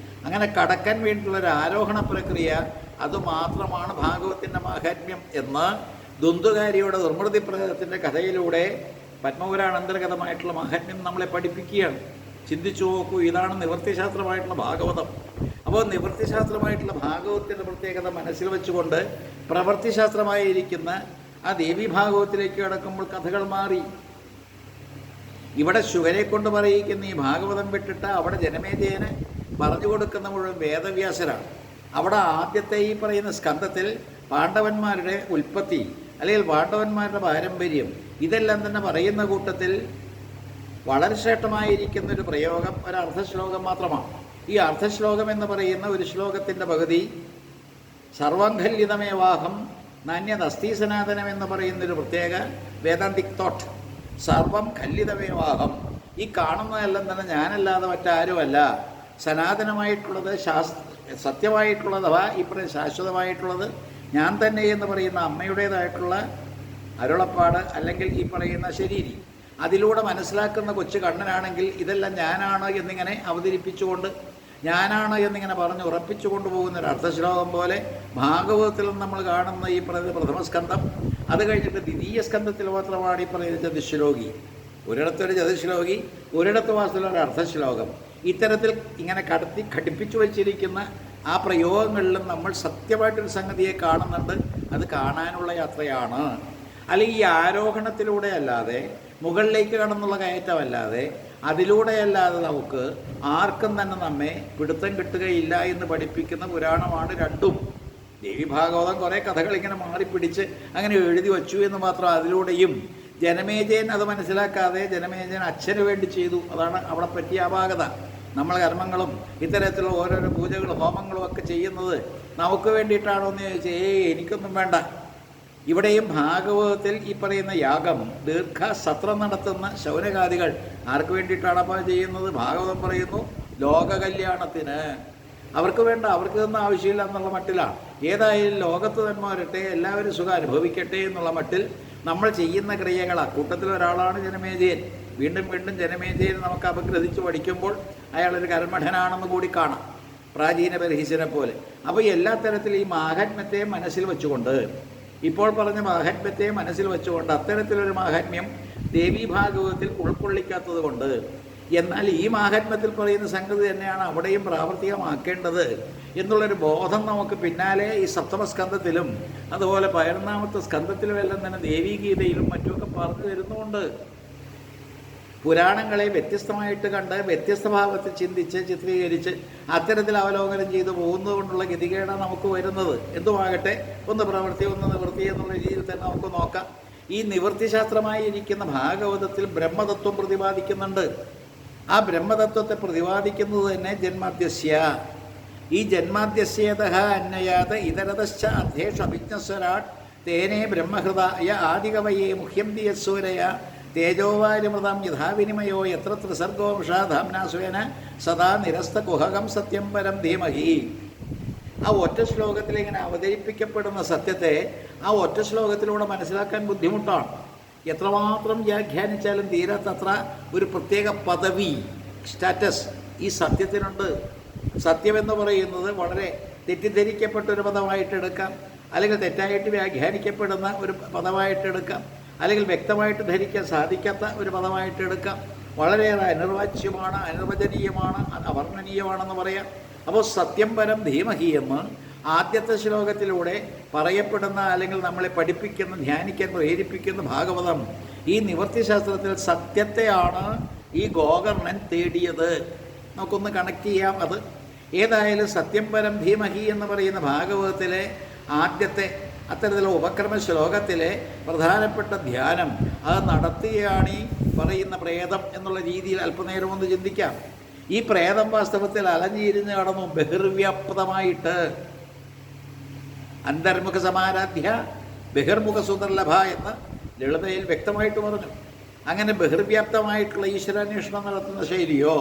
അങ്ങനെ കടക്കാൻ വേണ്ടിയിട്ടുള്ളൊരു ആരോഹണ പ്രക്രിയ, അതുമാത്രമാണ് ഭാഗവത്തിൻ്റെ മാഹാത്മ്യം എന്ന് ദുന്തുകാരിയുടെ ദുർമൃതി പ്രേതത്തിൻ്റെ കഥയിലൂടെ പത്മപുരാണാന്തർഗതമായിട്ടുള്ള മാഹാത്മ്യം നമ്മളെ പഠിപ്പിക്കുകയാണ്. ചിന്തിച്ചു നോക്കൂ, ഇതാണ് നിവൃത്തിശാസ്ത്രമായിട്ടുള്ള ഭാഗവതം. അപ്പോൾ നിവൃത്തിശാസ്ത്രമായിട്ടുള്ള ഭാഗവത്തിൻ്റെ പ്രത്യേകത മനസ്സിൽ വെച്ചുകൊണ്ട് പ്രവൃത്തിശാസ്ത്രമായിരിക്കുന്ന ആ ദേവീ ഭാഗവത്തിലേക്ക് കടക്കുമ്പോൾ കഥകൾ മാറി. ഇവിടെ ശുഗരെ കൊണ്ട് പറയിക്കുന്ന ഈ ഭാഗവതം വിട്ടിട്ട് അവിടെ ജനമേജയന് പറഞ്ഞു കൊടുക്കുന്ന മുഴുവൻ വേദവ്യാസരാണ്. അവിടെ ആദ്യത്തെ ഈ പറയുന്ന സ്കന്ധത്തിൽ പാണ്ഡവന്മാരുടെ ഉൽപ്പത്തി അല്ലെങ്കിൽ പാണ്ഡവന്മാരുടെ പാരമ്പര്യം ഇതെല്ലാം തന്നെ പറയുന്ന കൂട്ടത്തിൽ വളരെ ശ്രേഷ്ഠമായിരിക്കുന്നൊരു പ്രയോഗം ഒരു അർദ്ധശ്ലോകം മാത്രമാണ്. ഈ അർദ്ധശ്ലോകം എന്ന് പറയുന്ന ഒരു ശ്ലോകത്തിൻ്റെ പകുതി സർവംഘല്ലിതമേവാഹം നാന്യദസ്തി സനാതനം എന്ന് പറയുന്നൊരു പ്രത്യേക വേദാന്തിക് തോട്ട്. സർവം കല്ലിതമേവാഹം. ഈ കാണുന്നതെല്ലാം തന്നെ ഞാനല്ലാതെ മറ്റാരുമല്ല. സനാതനമായിട്ടുള്ളത്, സത്യമായിട്ടുള്ളത്, അഥവാ ഈ പറയുന്ന ശാശ്വതമായിട്ടുള്ളത് ഞാൻ തന്നെ എന്ന് പറയുന്ന അമ്മയുടേതായിട്ടുള്ള അരുളപ്പാട്, അല്ലെങ്കിൽ ഈ പറയുന്ന ശരീരി, അതിലൂടെ മനസ്സിലാക്കുന്ന കൊച്ചു കണ്ണനാണെങ്കിൽ ഇതെല്ലാം ഞാനാണ് എന്നിങ്ങനെ അവതരിപ്പിച്ചുകൊണ്ട്, ഞാനാണ് എന്നിങ്ങനെ പറഞ്ഞ് ഉറപ്പിച്ചു കൊണ്ടുപോകുന്ന ഒരു അർത്ഥശ്ലോകം പോലെ ഭാഗവതത്തിൽ നമ്മൾ കാണുന്ന ഈ പറയുന്ന പ്രഥമസ്കന്ധം, അത് കഴിഞ്ഞിട്ട് ദ്വിതീയ സ്കന്ധത്തിൽ മാത്രമാണ് ഈ പറയുന്ന ചതുശ്ലോകി. ഒരിടത്തൊരു ചതുശ്ലോകി, ഒരിടത്ത് വാസ്തുവിലൊരു അർത്ഥശ്ലോകം. ഇത്തരത്തിൽ ഇങ്ങനെ ഘടിപ്പിച്ചു വച്ചിരിക്കുന്ന ആ പ്രയോഗങ്ങളിലും നമ്മൾ സത്യമായിട്ടൊരു സംഗതിയെ കാണുന്നുണ്ട്. അത് കാണാനുള്ള യാത്രയാണ്. അല്ലെങ്കിൽ ഈ ആരോഹണത്തിലൂടെ അല്ലാതെ, മുകളിലേക്ക് കടന്നുള്ള കയറ്റമല്ലാതെ, അതിലൂടെയല്ലാതെ നമുക്ക് ആർക്കും തന്നെ നമ്മെ പിടുത്തം കിട്ടുകയില്ല എന്ന് പഠിപ്പിക്കുന്ന പുരാണമാണ് രണ്ടും. ദേവി ഭാഗവതം കുറേ കഥകൾ ഇങ്ങനെ മാറിപ്പിടിച്ച് അങ്ങനെ എഴുതി വച്ചു എന്ന് മാത്രം. അതിലൂടെയും ജനമേജയൻ അത് മനസ്സിലാക്കാതെ ജനമേജയൻ അച്ഛന് വേണ്ടി ചെയ്തു. അതാണ് അവിടെ പറ്റിയ അപാകത. നമ്മൾ കർമ്മങ്ങളും ഇത്തരത്തിലുള്ള ഓരോരോ പൂജകളും ഹോമങ്ങളും ഒക്കെ ചെയ്യുന്നത് നമുക്ക് വേണ്ടിയിട്ടാണോ എന്ന് ചോദിച്ചാൽ എനിക്കൊന്നും വേണ്ട. ഇവിടെയും ഭാഗവതത്തിൽ ഈ പറയുന്ന യാഗം, ദീർഘസത്രം നടത്തുന്ന ശൗനകാദികൾ ആർക്ക് വേണ്ടിയിട്ടാണ് അപ്പോൾ ചെയ്യുന്നത്? ഭാഗവതം പറയുന്നു ലോക കല്യാണത്തിന്. അവർക്ക് വേണ്ട, അവർക്ക് ഒന്നും ആവശ്യമില്ല എന്നുള്ള മട്ടിലാണ്. ഏതായാലും ലോകത്ത് തന്നെ വരട്ടെ, എല്ലാവരും സുഖം അനുഭവിക്കട്ടെ എന്നുള്ള മട്ടിൽ നമ്മൾ ചെയ്യുന്ന ക്രിയകൾ. അക്കൂട്ടത്തിൽ ഒരാളാണ് ജനമേജയൻ. വീണ്ടും വീണ്ടും ജനമേജയൻ നമുക്ക് അപഗ്രഥിച്ച് പഠിക്കുമ്പോൾ അയാളൊരു കർമ്മഠനാണെന്ന് കൂടി കാണാം, പ്രാചീന ബർഹിസിനെ പോലെ. അപ്പോൾ എല്ലാ തരത്തിലും ഈ മാഹാത്മ്യത്തെ മനസ്സിൽ വെച്ചുകൊണ്ട്, ഇപ്പോൾ പറഞ്ഞ മാഹാത്മ്യത്തെ മനസ്സിൽ വെച്ചുകൊണ്ട്, അത്തരത്തിലൊരു മാഹാത്മ്യം ദേവീ ഭാഗവതത്തിൽ ഉൾക്കൊള്ളിക്കാത്തത് കൊണ്ട്, എന്നാൽ ഈ മാഹാത്മ്യത്തിൽ പറയുന്ന സംഗതി തന്നെയാണ് അവിടെയും പ്രാവർത്തികമാക്കേണ്ടത് എന്നുള്ളൊരു ബോധം നമുക്ക് പിന്നാലെ ഈ സപ്തമസ്കന്ധത്തിലും അതുപോലെ 11ാമത്തെ സ്കന്ധത്തിലും എല്ലാം തന്നെ ദേവീഗീതയിലും മറ്റുമൊക്കെ പറഞ്ഞു തരുന്നുമുണ്ട്. പുരാണങ്ങളെ വ്യത്യസ്തമായിട്ട് കണ്ട് വ്യത്യസ്ത ഭാവത്തിൽ ചിന്തിച്ച് ചിത്രീകരിച്ച് അത്തരത്തിൽ അവലോകനം ചെയ്തു പോകുന്നത് കൊണ്ടുള്ള ഗതികേടാണ് നമുക്ക് വരുന്നത്. എന്തുമാകട്ടെ, ഒന്ന് പ്രവൃത്തി ഒന്ന് നിവൃത്തി എന്നുള്ള രീതിയിൽ തന്നെ നമുക്ക് നോക്കാം. ഈ നിവൃത്തിശാസ്ത്രമായി ഇരിക്കുന്ന ഭാഗവതത്തിൽ ബ്രഹ്മതത്വം പ്രതിപാദിക്കുന്നുണ്ട്. ആ ബ്രഹ്മതത്വത്തെ പ്രതിപാദിക്കുന്നത് തന്നെ ജന്മാദ്യസ്യ. ഈ ജന്മാദ്യസ്യേതഃ അന്വയാത് ഇതരതശ്ച അധ്യേഷു അഭിജ്ഞസ്വരാട് തേനേ ബ്രഹ്മഹൃദായ ആദികവയേ മുഹ്യന്തി യസ്സൂരയ തേജോവാരിമൃതം യഥാവിനിമയോ എത്ര ത്രിസർഗോംഷാധാംനാസ്വേന സദാ നിരസ്തകുഹകം സത്യം പരം ധീമഹി. ആ ഒറ്റ ശ്ലോകത്തിൽ ഇങ്ങനെ അവതരിപ്പിക്കപ്പെടുന്ന സത്യത്തെ ആ ഒറ്റ ശ്ലോകത്തിലൂടെ മനസ്സിലാക്കാൻ ബുദ്ധിമുട്ടാണ്. എത്രമാത്രം വ്യാഖ്യാനിച്ചാലും തീരാത്തത്ര ഒരു പ്രത്യേക പദവി, സ്റ്റാറ്റസ് ഈ സത്യത്തിനുണ്ട്. സത്യമെന്ന് പറയുന്നത് വളരെ തെറ്റിദ്ധരിക്കപ്പെട്ടൊരു പദമായിട്ടെടുക്കാം, അല്ലെങ്കിൽ തെറ്റായിട്ട് വ്യാഖ്യാനിക്കപ്പെടുന്ന ഒരു പദമായിട്ടെടുക്കാം, അല്ലെങ്കിൽ വ്യക്തമായിട്ട് ധരിക്കാൻ സാധിക്കാത്ത ഒരു പദമായിട്ടെടുക്കാം. വളരെയേറെ അനിർവാച്യമാണ്, അനിർവചനീയമാണ്, അവർണ്ണനീയമാണെന്ന് പറയാം. അപ്പോൾ സത്യം പരം ധീമഹി എന്ന് ആദ്യത്തെ ശ്ലോകത്തിലൂടെ പറയപ്പെടുന്ന, അല്ലെങ്കിൽ നമ്മളെ പഠിപ്പിക്കുന്ന, ധ്യാനിക്കാൻ പ്രേരിപ്പിക്കുന്ന ഭാഗവതം ഈ നിവൃത്തിശാസ്ത്രത്തിൽ സത്യത്തെയാണ് ഈ ഗോകർണൻ തേടിയത്. നമുക്കൊന്ന് കണക്ട് ചെയ്യാം അത്. ഏതായാലും സത്യം പരം ധീമഹി എന്ന് പറയുന്ന ഭാഗവതത്തിലെ ആദ്യത്തെ അത്തരത്തിലുള്ള ഉപക്രമ ശ്ലോകത്തിലെ പ്രധാനപ്പെട്ട ധ്യാനം അത് നടത്തുകയാണ് ഈ പറയുന്ന പ്രേതം എന്നുള്ള രീതിയിൽ അല്പനേരം ഒന്ന് ചിന്തിക്കാം. ഈ പ്രേതം വാസ്തവത്തിൽ അലഞ്ഞിരിഞ്ഞ് കടന്നു ബഹിർവ്യാപ്തമായിട്ട്. അന്തർമുഖ സമാരാധ്യ ബഹിർമുഖ സുദർലഭ എന്ന് ലളിതയിൽ വ്യക്തമായിട്ട് പറഞ്ഞു. അങ്ങനെ ബഹിർവ്യാപ്തമായിട്ടുള്ള ഈശ്വരാന്വേഷണം നടത്തുന്ന ശൈലിയോ,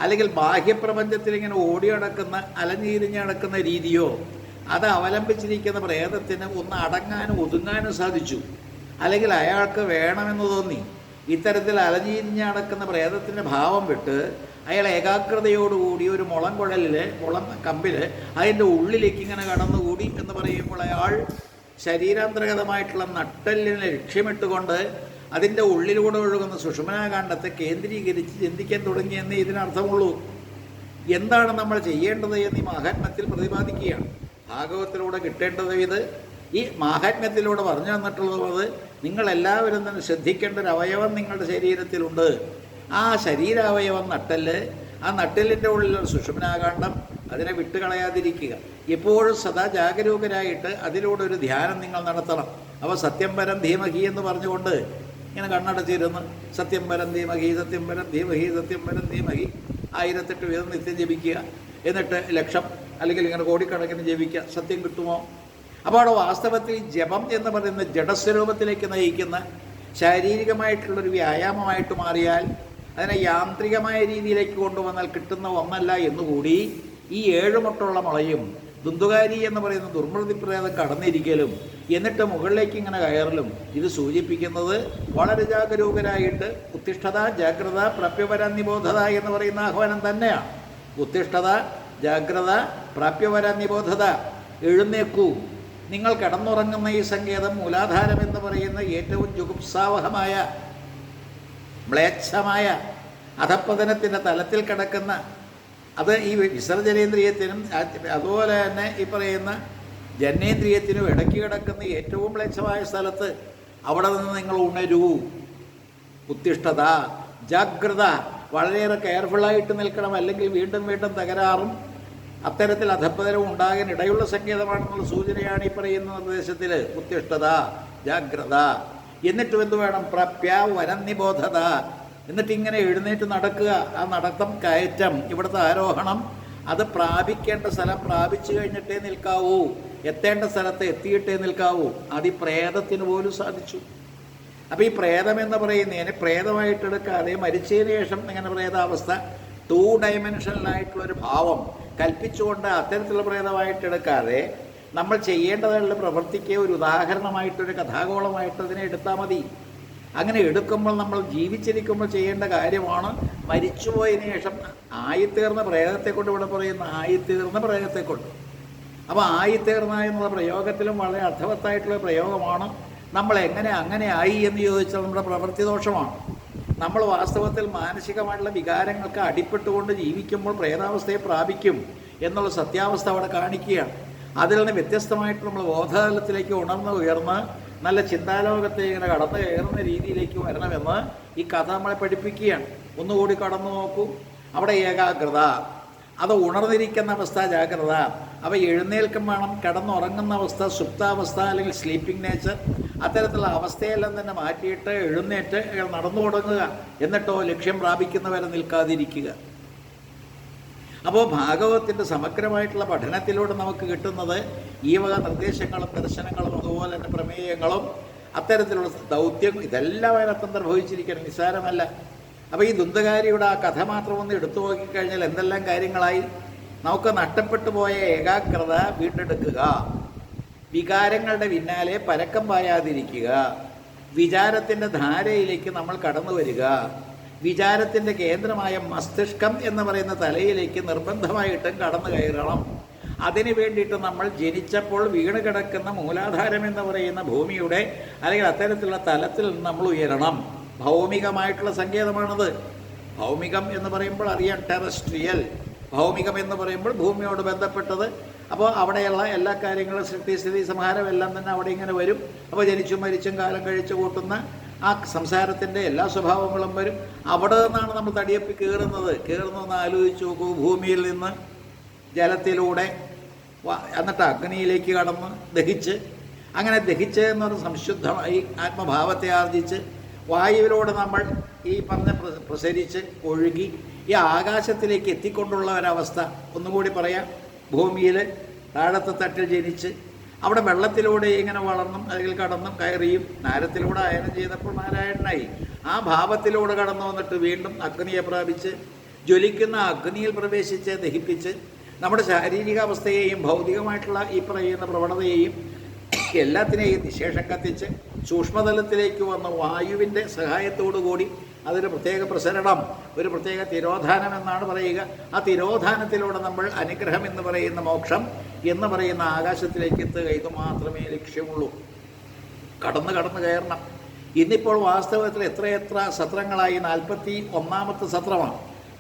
അല്ലെങ്കിൽ ബാഹ്യപ്രപഞ്ചത്തിൽ ഇങ്ങനെ ഓടി നടക്കുന്ന, അലഞ്ഞിരിഞ്ഞ് നടക്കുന്ന രീതിയോ, അത് അവലംബിച്ചിരിക്കുന്ന പ്രേതത്തിന് ഒന്ന് അടങ്ങാനും ഒതുങ്ങാനും സാധിച്ചു. അല്ലെങ്കിൽ അയാൾക്ക് വേണമെന്ന് തോന്നി. ഇത്തരത്തിൽ അലഞ്ഞിരിഞ്ഞ് നടക്കുന്ന പ്രേതത്തിൻ്റെ ഭാവം വിട്ട് അയാൾ ഏകാഗ്രതയോടുകൂടി ഒരു മുളം കുഴലിൽ, മുളം കമ്പിൽ അതിൻ്റെ ഉള്ളിലേക്ക് ഇങ്ങനെ കടന്നുകൂടി എന്ന് പറയുമ്പോൾ അയാൾ ശരീരാന്തർഗതമായിട്ടുള്ള നട്ടെല്ലിനെ ലക്ഷ്യമിട്ടുകൊണ്ട് അതിൻ്റെ ഉള്ളിലൂടെ ഒഴുകുന്ന സുഷുമ്നാകാണ്ഡത്തെ കേന്ദ്രീകരിച്ച് ചിന്തിക്കാൻ തുടങ്ങിയെന്നേ ഇതിനർത്ഥമുള്ളൂ. എന്താണ് നമ്മൾ ചെയ്യേണ്ടത് എന്ന് ഈ മാഹാത്മ്യത്തിൽ പ്രതിപാദിക്കുകയാണ്. ഭാഗവത്തിലൂടെ കിട്ടേണ്ടത് ഇത്. ഈ മാഹാത്മ്യത്തിലൂടെ പറഞ്ഞു തന്നിട്ടുള്ളത് നിങ്ങളെല്ലാവരും തന്നെ ശ്രദ്ധിക്കേണ്ട ഒരു അവയവം നിങ്ങളുടെ ശരീരത്തിലുണ്ട്. ആ ശരീരാവയവം നട്ടെല്ല്. ആ നട്ടെല്ലിൻ്റെ ഉള്ളിലൊരു സുഷുമ്നാകാണ്ഡം, അതിനെ വിട്ടുകളയാതിരിക്കുക. എപ്പോഴും സദാ ജാഗരൂകരായിട്ട് അതിലൂടെ ഒരു ധ്യാനം നിങ്ങൾ നടത്തണം. അപ്പോൾ സത്യം പരം ധീമഹി എന്ന് പറഞ്ഞുകൊണ്ട് ഇങ്ങനെ കണ്ണടച്ചിരുന്ന് സത്യം പരം ധീമഹി, സത്യം പരം ധീമഹി, സത്യം പരം ധീമഹി 1008 വീതം നിത്യം ജപിക്കുക. എന്നിട്ട് ലക്ഷം അല്ലെങ്കിൽ ഇങ്ങനെ കോടിക്കണക്കിന് ജപിക്കുക. സത്യം കിട്ടുമോ? അപ്പോൾ അവിടെ വാസ്തവത്തിൽ ജപം എന്ന് പറയുന്ന ജഡസ്വരൂപത്തിലേക്ക് നയിക്കുന്ന ശാരീരികമായിട്ടുള്ളൊരു വ്യായാമമായിട്ട് മാറിയാൽ അതിനെ യാന്ത്രികമായ രീതിയിലേക്ക് കൊണ്ടുവന്നാൽ കിട്ടുന്ന ഒന്നല്ല എന്നുകൂടി ഈ ഏഴുമുട്ടുള്ള മുളയും ദുന്ദുകാരി എന്ന് പറയുന്ന ദുർമൃതി പ്രേതം കടന്നിരിക്കലും എന്നിട്ട് മുകളിലേക്ക് ഇങ്ങനെ കയറലും ഇത് സൂചിപ്പിക്കുന്നത് വളരെ ജാഗരൂകരായിട്ട് ഉത്തിഷ്ഠത ജാഗ്രത പ്രാപ്യപരാനിബോധത എന്ന് പറയുന്ന ആഹ്വാനം തന്നെയാണ്. ഉത്തിഷ്ഠത ജാഗ്രത പ്രാപ്യപരാനിബോധത, എഴുന്നേക്കൂ, നിങ്ങൾ കിടന്നുറങ്ങുന്ന ഈ സങ്കേതം മൂലാധാരം എന്ന് പറയുന്ന ഏറ്റവും ജുഗുപ്സാവഹമായ മ്ലേച്ഛമായ അധപ്പതനത്തിൻ്റെ തലത്തിൽ കിടക്കുന്ന, അത് ഈ വിസർജനേന്ദ്രിയത്തിനും അതുപോലെ തന്നെ ഈ പറയുന്ന ജനേന്ദ്രിയത്തിനും ഇടയ്ക്ക് കിടക്കുന്ന ഏറ്റവും മ്ലേച്ഛമായ സ്ഥലത്ത് അവിടെ നിന്ന് നിങ്ങൾ ഉണരൂ. ഉത്തിഷ്ഠത ജാഗ്രത, വളരെയേറെ കെയർഫുള്ളായിട്ട് നിൽക്കണം, അല്ലെങ്കിൽ വീണ്ടും വീണ്ടും തകരാറും അത്തരത്തിൽ അധപ്പതനവും ഉണ്ടാകാൻ ഇടയുള്ള സങ്കേതമാണെന്നുള്ള സൂചനയാണ് ഈ പറയുന്ന നിർദ്ദേശത്തിൽ. ഉത്തിഷ്ഠത ജാഗ്രത, എന്നിട്ടും എന്ത് വേണം? പ്രാപ്യ വരനിബോധത, എന്നിട്ടിങ്ങനെ എഴുന്നേറ്റ് നടക്കുക. ആ നടത്തം കയറ്റം, ഇവിടുത്തെ ആരോഹണം, അത് പ്രാപിക്കേണ്ട സ്ഥലം പ്രാപിച്ചു കഴിഞ്ഞിട്ടേ നിൽക്കാവൂ, എത്തേണ്ട സ്ഥലത്ത് എത്തിയിട്ടേ നിൽക്കാവൂ. അത് ഈ പ്രേതത്തിന് പോലും സാധിച്ചു. അപ്പോൾ ഈ പ്രേതം എന്ന് പറയുന്നതിന് പ്രേതമായിട്ടെടുക്കാതെ മരിച്ചതിന് ശേഷം ഇങ്ങനെ പ്രേതാവസ്ഥ 2 ഡയമെൻഷനിലായിട്ടുള്ളൊരു ഭാവം കൽപ്പിച്ചുകൊണ്ട് അത്തരത്തിലുള്ള പ്രേതമായിട്ടെടുക്കാതെ നമ്മൾ ചെയ്യേണ്ടതായുള്ള പ്രവൃത്തിക്ക് ഒരു ഉദാഹരണമായിട്ടൊരു കഥാഗോളമായിട്ട് അതിനെ എടുത്താൽ മതി. അങ്ങനെ എടുക്കുമ്പോൾ നമ്മൾ ജീവിച്ചിരിക്കുമ്പോൾ ചെയ്യേണ്ട കാര്യമാണ് മരിച്ചുപോയതിനു ശേഷം ആയിത്തീർന്ന പ്രേതത്തെക്കൊണ്ട് ഇവിടെ പറയുന്ന ആയിത്തീർന്ന പ്രേതത്തെക്കൊണ്ട്. അപ്പോൾ ആയിത്തീർന്ന എന്നുള്ള പ്രയോഗത്തിലും വളരെ അർത്ഥവത്തായിട്ടുള്ള പ്രയോഗമാണ്. നമ്മൾ എങ്ങനെ അങ്ങനെ ആയി എന്ന് ചോദിച്ചാൽ നമ്മുടെ പ്രവൃത്തി ദോഷമാണ്. നമ്മൾ വാസ്തവത്തിൽ മാനസികമായിട്ടുള്ള വികാരങ്ങൾക്ക് അടിപ്പെട്ടുകൊണ്ട് ജീവിക്കുമ്പോൾ പ്രേതാവസ്ഥയെ പ്രാപിക്കും എന്നുള്ള സത്യാവസ്ഥ അവിടെ കാണിക്കുകയാണ്. അതിൽ നിന്ന് വ്യത്യസ്തമായിട്ട് നമ്മൾ ബോധതലത്തിലേക്ക് ഉയർന്ന് നല്ല ചിന്താലോകത്തെ ഇങ്ങനെ കടന്നു കയറുന്ന രീതിയിലേക്ക് വരണമെന്ന് ഈ കഥ നമ്മളെ പഠിപ്പിക്കുകയാണ്. ഒന്നുകൂടി കടന്നു നോക്കൂ. അവിടെ ഏകാഗ്രത, അത് ഉണർന്നിരിക്കുന്ന അവസ്ഥ ജാഗ്രത, അവ എഴുന്നേൽക്കും വേണം. കിടന്നുറങ്ങുന്ന അവസ്ഥ സുപ്താവസ്ഥ അല്ലെങ്കിൽ സ്ലീപ്പിംഗ് നേച്ചർ, അത്തരത്തിലുള്ള അവസ്ഥയെല്ലാം തന്നെ മാറ്റിയിട്ട് എഴുന്നേറ്റ് നടന്നു തുടങ്ങുക. എന്നിട്ടോ ലക്ഷ്യം പ്രാപിക്കുന്നവരെ നിൽക്കാതിരിക്കുക. അപ്പോൾ ഭാഗവതത്തിൻ്റെ സമഗ്രമായിട്ടുള്ള പഠനത്തിലൂടെ നമുക്ക് കിട്ടുന്നത് ഈ വക നിർദ്ദേശങ്ങളും ദർശനങ്ങളും അതുപോലെ തന്നെ പ്രമേയങ്ങളും അത്തരത്തിലുള്ള ദൗത്യം ഇതെല്ലാം അതിനകത്ത് അന്തർഭവിച്ചിരിക്കണം, നിസ്സാരമല്ല. അപ്പോൾ ഈ ദുന്ദകാരിയുടെ ആ കഥ മാത്രം ഒന്ന് എടുത്തു നോക്കിക്കഴിഞ്ഞാൽ എന്തെല്ലാം കാര്യങ്ങളായി. നമുക്ക് നഷ്ടപ്പെട്ടു പോയ ഏകാഗ്രത വീണ്ടെടുക്കുക, വികാരങ്ങളുടെ പിന്നാലെ പരക്കം പായാതിരിക്കുക, വിചാരത്തിൻ്റെ ധാരയിലേക്ക് നമ്മൾ കടന്നു വരിക, വിചാരത്തിൻ്റെ കേന്ദ്രമായ മസ്തിഷ്കം എന്ന് പറയുന്ന തലയിലേക്ക് നിർബന്ധമായിട്ടും കടന്നു കയറണം. അതിനു വേണ്ടിയിട്ട് നമ്മൾ ജനിച്ചപ്പോൾ വീണ് കിടക്കുന്ന മൂലാധാരം എന്ന് പറയുന്ന ഭൂമിയുടെ അല്ലെങ്കിൽ അത്തരത്തിലുള്ള തലത്തിൽ നിന്ന് നമ്മൾ ഉയരണം. ഭൗമികമായിട്ടുള്ള സങ്കേതമാണത്. ഭൗമികം എന്ന് പറയുമ്പോൾ അറിയാം, ടെറസ്ട്രിയൽ. ഭൗമികം എന്ന് പറയുമ്പോൾ ഭൂമിയോട് ബന്ധപ്പെട്ടത്. അപ്പോൾ അവിടെയുള്ള എല്ലാ കാര്യങ്ങളും സൃഷ്ടിസ്ഥിതി സംഹാരം എല്ലാം തന്നെ അവിടെ ഇങ്ങനെ വരും. അപ്പോൾ ജനിച്ചും മരിച്ചും കാലം കഴിച്ചു കൂട്ടുന്ന ആ സംസാരത്തിൻ്റെ എല്ലാ സ്വഭാവങ്ങളും വരും. അവിടെ നിന്നാണ് നമ്മൾ തടിയപ്പി കയറുന്നതെന്ന് ആലോചിച്ച് നോക്കൂ. ഭൂമിയിൽ നിന്ന് ജലത്തിലൂടെ എന്നിട്ട് അഗ്നിയിലേക്ക് കടന്ന് ദഹിച്ച്, അങ്ങനെ ദഹിച്ച് എന്നൊരു സംശുദ്ധമായി ആത്മഭാവത്തെ ആർജിച്ച് വായുവിലൂടെ നമ്മൾ ഈ പറഞ്ഞ പ്രസരിച്ച് ഒഴുകി ഈ ആകാശത്തിലേക്ക് എത്തിക്കൊണ്ടുള്ള ഒരവസ്ഥ. ഒന്നുകൂടി പറയാം. ഭൂമിയിൽ താഴത്തെ തട്ടിൽ ജനിച്ച് അവിടെ വെള്ളത്തിലൂടെ ഇങ്ങനെ വളർന്നും അല്ലെങ്കിൽ കടന്നും കയറിയും നാരത്തിലൂടെ അയനം ചെയ്തപ്പോൾ നാരായണനായി. ആ ഭാവത്തിലൂടെ കടന്നു വന്നിട്ട് വീണ്ടും അഗ്നിയെ പ്രാപിച്ച് ജ്വലിക്കുന്ന അഗ്നിയിൽ പ്രവേശിച്ച് ദഹിപ്പിച്ച് നമ്മുടെ ശാരീരികാവസ്ഥയെയും ഭൗതികമായിട്ടുള്ള ഈ പറയുന്ന പ്രവണതയെയും എല്ലാത്തിനെയും നിശേഷം കത്തിച്ച് സൂക്ഷ്മതലത്തിലേക്ക് വന്ന വായുവിൻ്റെ സഹായത്തോടു കൂടി അതൊരു പ്രത്യേക പ്രസരണം, ഒരു പ്രത്യേക തിരോധാനം എന്നാണ് പറയുക. ആ തിരോധാനത്തിലൂടെ നമ്മൾ അനുഗ്രഹം എന്ന് പറയുന്ന മോക്ഷം എന്ന് പറയുന്ന ആകാശത്തിലേക്ക് എത്തുക. ഇത് മാത്രമേ ലക്ഷ്യമുള്ളൂ. കടന്ന് കയറണം. ഇന്നിപ്പോൾ വാസ്തവത്തിൽ എത്രയെത്ര സത്രങ്ങളായി. 41ാമത്തെ സത്രമാണ്.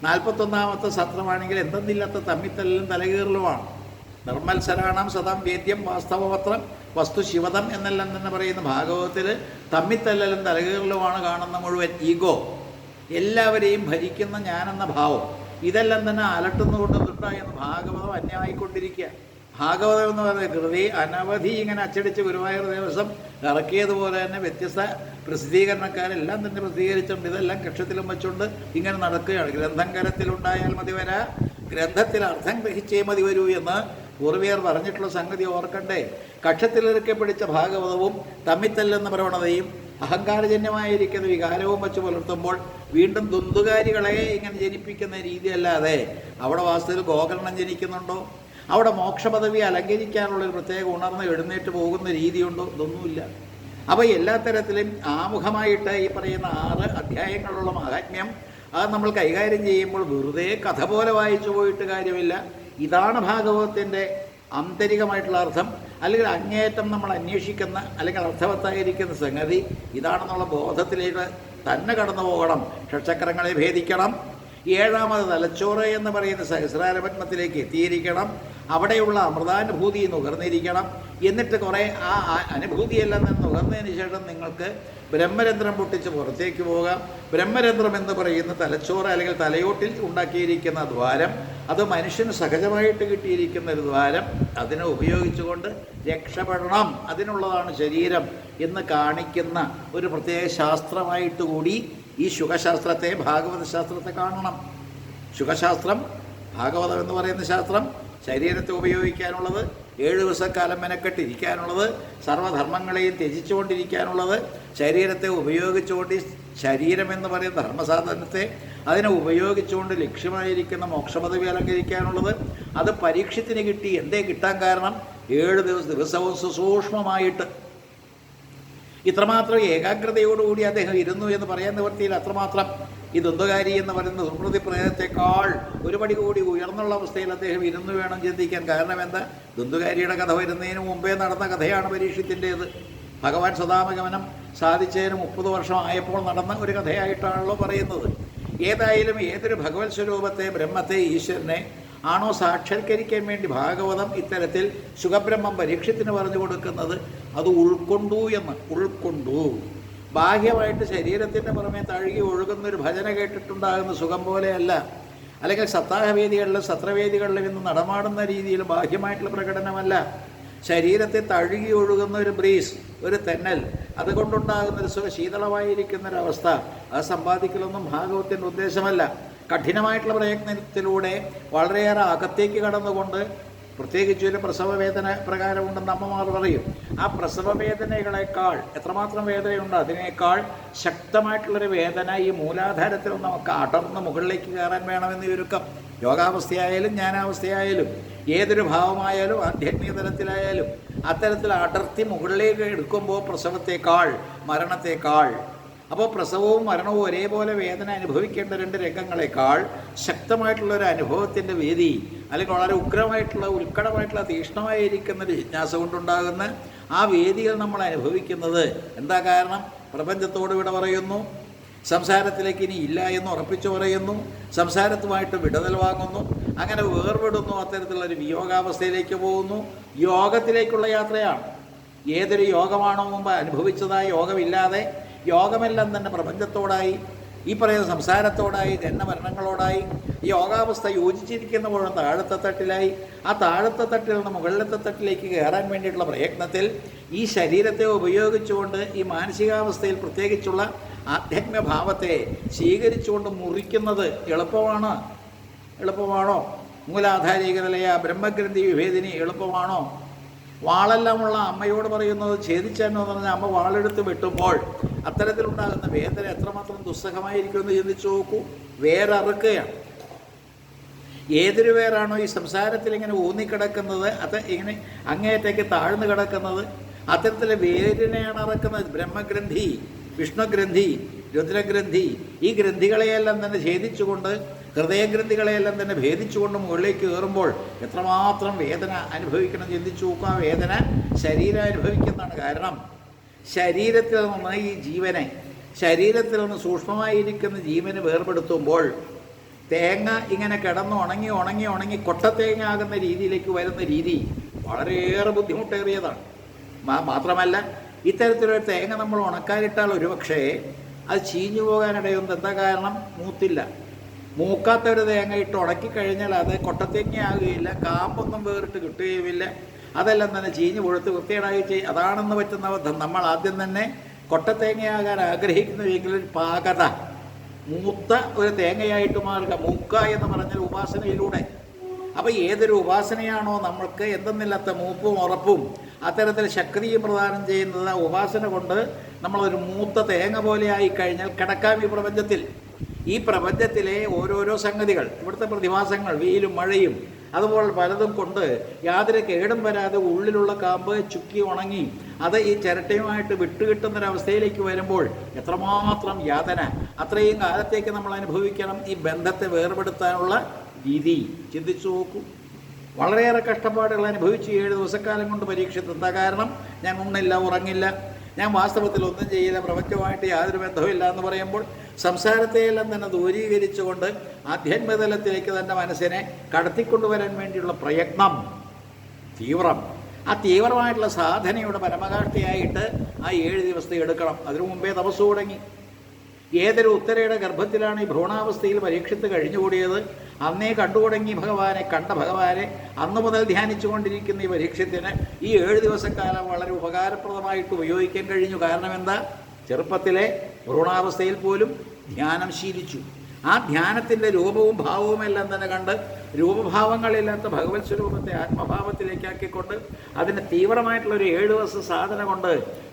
41ാമത്തെ സത്രമാണെങ്കിൽ എന്തെന്നില്ലാത്ത തമ്മിത്തല്ലും തലകീറലുമാണ്. നിർമ്മത്സരാണം സദം വേദ്യം വാസ്തവപത്രം വസ്തു ശിവതം എന്നെല്ലാം തന്നെ പറയുന്ന ഭാഗവതത്തിൽ തമ്മിത്തല്ലലും തലകീറലുമാണ് കാണുന്ന മുഴുവൻ. ഈഗോ, എല്ലാവരെയും ഭരിക്കുന്ന ഞാനെന്ന ഭാവം, ഇതെല്ലാം തന്നെ അലട്ടുന്നുകൊണ്ട് ദുഷ്ടായെന്ന് ഭാഗവതം അന്യമായിക്കൊണ്ടിരിക്കുക. ഭാഗവതം എന്ന് പറയുന്ന കൃതി അനവധി ഇങ്ങനെ അച്ചടിച്ച് ഗുരുവായൂർ ദേവസ്വം ഇറക്കിയതുപോലെ തന്നെ വ്യത്യസ്ത പ്രസിദ്ധീകരണക്കാരെല്ലാം തന്നെ പ്രസിദ്ധീകരിച്ചുകൊണ്ട് ഇതെല്ലാം കക്ഷത്തിലും വെച്ചുകൊണ്ട് ഇങ്ങനെ നടക്കുകയാണ്. ഗ്രന്ഥം കരത്തിലുണ്ടായാൽ മതി വരാ, ഗ്രന്ഥത്തിൽ അർത്ഥം ഗ്രഹിച്ചേ മതി വരൂ എന്ന് പൂർവികർ പറഞ്ഞിട്ടുള്ള സംഗതി ഓർക്കണ്ടേ. കക്ഷത്തിലിറുക്കെ പിടിച്ച ഭാഗവതവും തമ്മിത്തല്ലെന്ന പ്രവണതയും അഹങ്കാരജന്യമായിരിക്കുന്ന വികാരവും വച്ച് പുലർത്തുമ്പോൾ വീണ്ടും ദുന്തുകാരികളെ ഇങ്ങനെ ജനിപ്പിക്കുന്ന രീതിയല്ലാതെ അവിടെ വാസ്തവത്തിൽ ഗോകർണം ജനിക്കുന്നുണ്ടോ? അവിടെ മോക്ഷപദവി അലങ്കരിക്കാനുള്ളൊരു പ്രത്യേക ഉണർന്ന് എഴുന്നേറ്റ് പോകുന്ന രീതിയുണ്ടോ? ഇതൊന്നുമില്ല. അപ്പോൾ എല്ലാ തരത്തിലും ആമുഖമായിട്ട് ഈ പറയുന്ന 6 അധ്യായങ്ങളുള്ള മഹാത്മ്യം അത് നമ്മൾ കൈകാര്യം ചെയ്യുമ്പോൾ വെറുതെ കഥ പോലെ വായിച്ചു പോയിട്ട് കാര്യമില്ല. ഇതാണ് ഭാഗവതത്തിൻ്റെ ആന്തരികമായിട്ടുള്ള അർത്ഥം, അല്ലെങ്കിൽ അങ്ങേയറ്റം നമ്മൾ അന്വേഷിക്കുന്ന അല്ലെങ്കിൽ അർത്ഥവത്തായിരിക്കുന്ന സംഗതി ഇതാണെന്നുള്ള ബോധത്തിലേക്ക് തന്നെ കടന്നു പോകണം. ഷഡ്ചക്രങ്ങളെ ഭേദിക്കണം. 7ാമത് തലച്ചോറ് എന്ന് പറയുന്ന സഹസ്രാരപത്മത്തിലേക്ക് എത്തിയിരിക്കണം. അവിടെയുള്ള അമൃതാനുഭൂതി നുകർന്നിരിക്കണം. എന്നിട്ട് കുറേ ആ അനുഭൂതിയെല്ലാം തന്നെ നുകർന്നതിന് ശേഷം നിങ്ങൾക്ക് ബ്രഹ്മരന്ധ്രം പൊട്ടിച്ച് പുറത്തേക്ക് പോകാം. ബ്രഹ്മരന്ധ്രം എന്ന് പറയുന്ന തലച്ചോറ് അല്ലെങ്കിൽ തലയോട്ടിൽ ഉണ്ടാക്കിയിരിക്കുന്ന ദ്വാരം, അത് മനുഷ്യന് സഹജമായിട്ട് കിട്ടിയിരിക്കുന്ന ഒരു ദ്വാരം, അതിനെ ഉപയോഗിച്ചുകൊണ്ട് രക്ഷപ്പെടണം, അതിനുള്ളതാണ് ശരീരം എന്ന് കാണിക്കുന്ന ഒരു പ്രത്യേക ശാസ്ത്രമായിട്ട് കൂടി ഈ ശുഖശാസ്ത്രത്തെ, ഭാഗവത ശാസ്ത്രത്തെ കാണണം. ശുഖശാസ്ത്രം, ഭാഗവതം എന്ന് പറയുന്ന ശാസ്ത്രം ശരീരത്തെ ഉപയോഗിക്കാനുള്ളത്, 7 ദിവസക്കാലം മെനക്കെട്ടിരിക്കാനുള്ളത്, സർവ്വധർമ്മങ്ങളെയും ത്യജിച്ചുകൊണ്ടിരിക്കാനുള്ളത്, ശരീരത്തെ ഉപയോഗിച്ചുകൊണ്ട് ശരീരം എന്ന് പറയുന്ന ധർമ്മസാധനത്തെ അതിനെ ഉപയോഗിച്ചുകൊണ്ട് ലക്ഷ്യമായിരിക്കുന്ന മോക്ഷപദവി അലങ്കരിക്കാനുള്ളത്, അത് പരീക്ഷത്തിന് കിട്ടി. എന്തേ കിട്ടാൻ കാരണം? 7 ദിവസവും സുസൂക്ഷ്മമായിട്ട് ഇത്രമാത്രം ഏകാഗ്രതയോടുകൂടി അദ്ദേഹം ഇരുന്നു എന്ന് പറയാൻ നിവർത്തിയിൽ. അത്രമാത്രം ഈ ദുന്ദകാരി എന്ന് പറയുന്ന ദുർമൃതി പ്രേതത്തെക്കാൾ ഒരു പടി കൂടി ഉയർന്നുള്ള അവസ്ഥയിൽ അദ്ദേഹം ഇരുന്നു വേണം ചിന്തിക്കാൻ. കാരണം എന്താ? ദുന്ദുകാരിയുടെ കഥ വരുന്നതിന് മുമ്പേ നടന്ന കഥയാണ് പരീക്ഷത്തിൻ്റേത്. ഭഗവാൻ സദാമഗമനം സാധിച്ചതിന് 30 വർഷം ആയപ്പോൾ നടന്ന ഒരു കഥയായിട്ടാണല്ലോ പറയുന്നത്. ഏതായാലും ഏതൊരു ഭഗവത് സ്വരൂപത്തെ, ബ്രഹ്മത്തെ, ഈശ്വരനെ ആണോ സാക്ഷാത്കരിക്കാൻ വേണ്ടി ഭാഗവതം ഇത്തരത്തിൽ സുഖബ്രഹ്മം പരീക്ഷത്തിന് പറഞ്ഞു കൊടുക്കുന്നത്, അത് ഉൾക്കൊണ്ടു. ബാഹ്യമായിട്ട് ശരീരത്തിൻ്റെ പുറമെ തഴുകി ഒഴുകുന്നൊരു ഭജന കേട്ടിട്ടുണ്ടാകുന്ന സുഖം പോലെയല്ല, അല്ലെങ്കിൽ സപ്താഹവേദികളിലും സത്രവേദികളിലും ഇന്ന് നടമാടുന്ന രീതിയിൽ ബാഹ്യമായിട്ടുള്ള പ്രകടനമല്ല. ശരീരത്തെ തഴുകി ഒഴുകുന്ന ഒരു ബ്രീസ്, ഒരു തെന്നൽ, അതുകൊണ്ടുണ്ടാകുന്നൊരു ശീതളമായിരിക്കുന്നൊരവസ്ഥ, അത് സമ്പാദിക്കലൊന്നും ഭാഗവത്തിൻ്റെ ഉദ്ദേശമല്ല. കഠിനമായിട്ടുള്ള പ്രയത്നത്തിലൂടെ വളരെയേറെ അകത്തേക്ക് കടന്നുകൊണ്ട്, പ്രത്യേകിച്ച് ഒരു പ്രസവവേദന പ്രകാരമുണ്ടെന്ന് അമ്മമാർ പറയും. ആ പ്രസവവേദനകളെക്കാൾ എത്രമാത്രം വേദനയുണ്ട്, അതിനേക്കാൾ ശക്തമായിട്ടുള്ളൊരു വേദന ഈ മൂലാധാരത്തിൽ നമുക്ക് അടർന്ന് മുകളിലേക്ക് കയറാൻ വേണമെന്ന് ചുരുക്കം. യോഗാവസ്ഥയായാലും ജ്ഞാനാവസ്ഥയായാലും ഏതൊരു ഭാവമായാലും ആധ്യാത്മിക തലത്തിലായാലും അത്തരത്തിൽ അടർത്തി മുകളിലേക്ക് എടുക്കുമ്പോൾ പ്രസവത്തേക്കാൾ, മരണത്തേക്കാൾ, അപ്പോൾ പ്രസവവും മരണവും ഒരേപോലെ വേദന അനുഭവിക്കേണ്ട 2 രംഗങ്ങളെക്കാൾ ശക്തമായിട്ടുള്ളൊരു അനുഭവത്തിൻ്റെ വേദി, അല്ലെങ്കിൽ വളരെ ഉഗ്രമായിട്ടുള്ള, ഉത്കടമായിട്ടുള്ള, തീക്ഷ്ണമായിരിക്കുന്ന ഒരു ജിജ്ഞാസ കൊണ്ടുണ്ടാകുന്ന ആ വേദികൾ നമ്മൾ അനുഭവിക്കുന്നത് എന്താ കാരണം? പ്രപഞ്ചത്തോട് വിട പറയുന്നു, സംസാരത്തിലേക്ക് ഇനി ഇല്ല എന്ന് ഉറപ്പിച്ചു പറയുന്നു, സംസാരത്തുമായിട്ട് വിടുതൽ വാങ്ങുന്നു, അങ്ങനെ വേർപെടുന്നു, അത്തരത്തിലുള്ളൊരു വിയോഗാവസ്ഥയിലേക്ക് പോകുന്നു. യോഗത്തിലേക്കുള്ള യാത്രയാണ്. ഏതൊരു യോഗമാണോ മുമ്പ് അനുഭവിച്ചതായ യോഗമില്ലാതെ യോഗമെല്ലാം തന്നെ പ്രപഞ്ചത്തോടായി, ഈ പറയുന്ന സംസാരത്തോടായി, ജന്മമരണങ്ങളോടായി, ഈ യോഗാവസ്ഥ യോജിച്ചിരിക്കുന്നപ്പോഴും താഴത്തെ തട്ടിലായി. ആ താഴത്തെ തട്ടിൽ നിന്ന് മുകളിലത്തെ തട്ടിലേക്ക് കയറാൻ വേണ്ടിയിട്ടുള്ള പ്രയത്നത്തിൽ ഈ ശരീരത്തെ ഉപയോഗിച്ചുകൊണ്ട് ഈ മാനസികാവസ്ഥയിൽ പ്രത്യേകിച്ചുള്ള ആധ്യാത്മ്യഭാവത്തെ സ്വീകരിച്ചുകൊണ്ട് മുറിക്കുന്നത് എളുപ്പമാണോ? മൂലാധാരികതലയ ബ്രഹ്മഗ്രന്ഥി വിഭേദിനി എളുപ്പമാണോ? വാളെല്ലാമുള്ള അമ്മയോട് പറയുന്നത് ഛേദിച്ചെന്ന് പറഞ്ഞാൽ അമ്മ വാളെടുത്ത് വെട്ടുമ്പോൾ അത്തരത്തിലുണ്ടാകുന്ന വേദന എത്രമാത്രം ദുസ്സഹമായിരിക്കുമെന്ന് ചിന്തിച്ചു നോക്കൂ. വേരറുക്കുകയാണ്. ഏതൊരു വേരാണോ ഈ സംസാരത്തിൽ ഇങ്ങനെ ഊന്നിക്കിടക്കുന്നത്, അത് ഇങ്ങനെ അങ്ങേയറ്റേക്ക് താഴ്ന്നു കിടക്കുന്നത്, അത്തരത്തിലെ വേരിനെയാണ് ഇറക്കുന്നത്. ബ്രഹ്മഗ്രന്ഥി, വിഷ്ണുഗ്രന്ഥി, രുദ്രഗ്രന്ഥി, ഈ ഗ്രന്ഥികളെയെല്ലാം തന്നെ ഛേദിച്ചുകൊണ്ട്, ഹൃദയഗ്രന്ഥികളെയെല്ലാം തന്നെ ഭേദിച്ചുകൊണ്ട് മുകളിലേക്ക് കയറുമ്പോൾ എത്രമാത്രം വേദന അനുഭവിക്കണം ചിന്തിച്ചു നോക്കുക. ആ വേദന ശരീരം അനുഭവിക്കുന്നതാണ്. കാരണം ശരീരത്തിൽ നിന്ന് ഈ ജീവനെ, ശരീരത്തിൽ നിന്ന് സൂക്ഷ്മമായിരിക്കുന്ന ജീവന് വേർപെടുത്തുമ്പോൾ തേങ്ങ ഇങ്ങനെ കിടന്ന് ഉണങ്ങി കൊട്ടത്തേങ്ങ ആകുന്ന രീതിയിലേക്ക് വരുന്ന രീതി വളരെയേറെ ബുദ്ധിമുട്ടേറിയതാണ്. മാത്രമല്ല ഇത്തരത്തിലൊരു തേങ്ങ നമ്മൾ ഉണക്കാനിട്ടാൽ ഒരുപക്ഷേ അത് ചീഞ്ഞു പോകാനിടയുണ്ട്. എന്താ കാരണം? മൂത്തില്ല. മൂക്കാത്തൊരു തേങ്ങ ഇട്ട് ഉണക്കിക്കഴിഞ്ഞാൽ അത് കൊട്ടത്തേങ്ങയാകുകയില്ല, കാമ്പൊന്നും വേറിട്ട് കിട്ടുകയുമില്ല. അതെല്ലാം തന്നെ ചീഞ്ഞ് പൊഴുത്ത് വൃത്തികേടായി അതാണെന്ന് പറ്റുന്ന അബദ്ധം. നമ്മൾ ആദ്യം തന്നെ കൊട്ടത്തേങ്ങയാകാൻ ആഗ്രഹിക്കുന്നുവെങ്കിൽ ഒരു പാകത, മൂത്ത ഒരു തേങ്ങയായിട്ട് മാറുക. മൂക്ക എന്ന് പറഞ്ഞാൽ ഉപാസനയിലൂടെ അപ്പോൾ ഏതൊരു ഉപാസനയാണോ നമ്മൾക്ക് എന്തെന്നില്ലാത്ത മൂപ്പും ഉറപ്പും അത്തരത്തിൽ ശക്തിയും പ്രദാനം ചെയ്യുന്നത്, ആ ഉപാസന കൊണ്ട് നമ്മളൊരു മൂത്ത തേങ്ങ പോലെ ആയിക്കഴിഞ്ഞാൽ കിടക്കാം ഈ പ്രപഞ്ചത്തിൽ. ഈ പ്രപഞ്ചത്തിലെ ഓരോരോ സംഗതികൾ, ഇവിടുത്തെ പ്രതിഭാസങ്ങൾ, വെയിലും മഴയും അതുപോലെ പലതും കൊണ്ട് യാതൊരു കേടും വരാതെ ഉള്ളിലുള്ള കാമ്പ് ചുക്കി ഉണങ്ങി അത് ഈ ചിരട്ടയുമായിട്ട് വിട്ടുകിട്ടുന്നൊരവസ്ഥയിലേക്ക് വരുമ്പോൾ എത്രമാത്രം യാതന അത്രയും കാലത്തേക്ക് നമ്മൾ അനുഭവിക്കണം. ഈ ബന്ധത്തെ വേർപെടുത്താനുള്ള രീതി ചിന്തിച്ചു നോക്കൂ. വളരെയേറെ കഷ്ടപ്പാടുകൾ അനുഭവിച്ച് 7 ദിവസക്കാലം കൊണ്ട് പരീക്ഷത്ത്. എന്താ കാരണം? ഞാൻ ഉണ്ണില്ല, ഉറങ്ങില്ല, ഞാൻ വാസ്തവത്തിൽ ഒന്നും ചെയ്യില്ല, പ്രപഞ്ചമായിട്ട് യാതൊരു ബന്ധവുമില്ല എന്ന് പറയുമ്പോൾ സംസാരത്തെയെല്ലാം തന്നെ ദൂരീകരിച്ചുകൊണ്ട് ആധ്യാത്മികതലത്തിലേക്ക് തൻ്റെ മനസ്സിനെ കടത്തിക്കൊണ്ടുവരാൻ വേണ്ടിയുള്ള പ്രയത്നം തീവ്രം. ആ തീവ്രമായിട്ടുള്ള സാധനയുടെ പരമകാഷ്ഠയായിട്ട് ആ 7 ദിവസത്തെ എടുക്കണം. അതിനു മുമ്പേ തപസ് തുടങ്ങി. ഏതൊരു ഉത്തരയുടെ ഗർഭത്തിലാണ് ഈ ഭ്രൂണാവസ്ഥയിൽ പരീക്ഷിത്ത് കഴിഞ്ഞുകൂടിയത്, അന്നേ കണ്ടു തുടങ്ങി ഭഗവാനെ. കണ്ട ഭഗവാനെ അന്നു മുതൽ ധ്യാനിച്ചു കൊണ്ടിരിക്കുന്ന ഈ പരീക്ഷത്തിന് ഈ 7 ദിവസക്കാലം വളരെ ഉപകാരപ്രദമായിട്ട് ഉപയോഗിക്കാൻ കഴിഞ്ഞു. കാരണം എന്താ? ചെറുപ്പത്തിലെ ഭ്രൂണാവസ്ഥയിൽ പോലും ധ്യാനം ശീലിച്ചു. ആ ധ്യാനത്തിൻ്റെ രൂപവും ഭാവവും എല്ലാം തന്നെ കണ്ട് രൂപഭാവങ്ങളില്ലാത്ത ഭഗവത് സ്വരൂപത്തെ ആത്മഭാവത്തിലേക്കാക്കിക്കൊണ്ട് അതിന് തീവ്രമായിട്ടുള്ളൊരു 7 ദിവസ സാധന കൊണ്ട്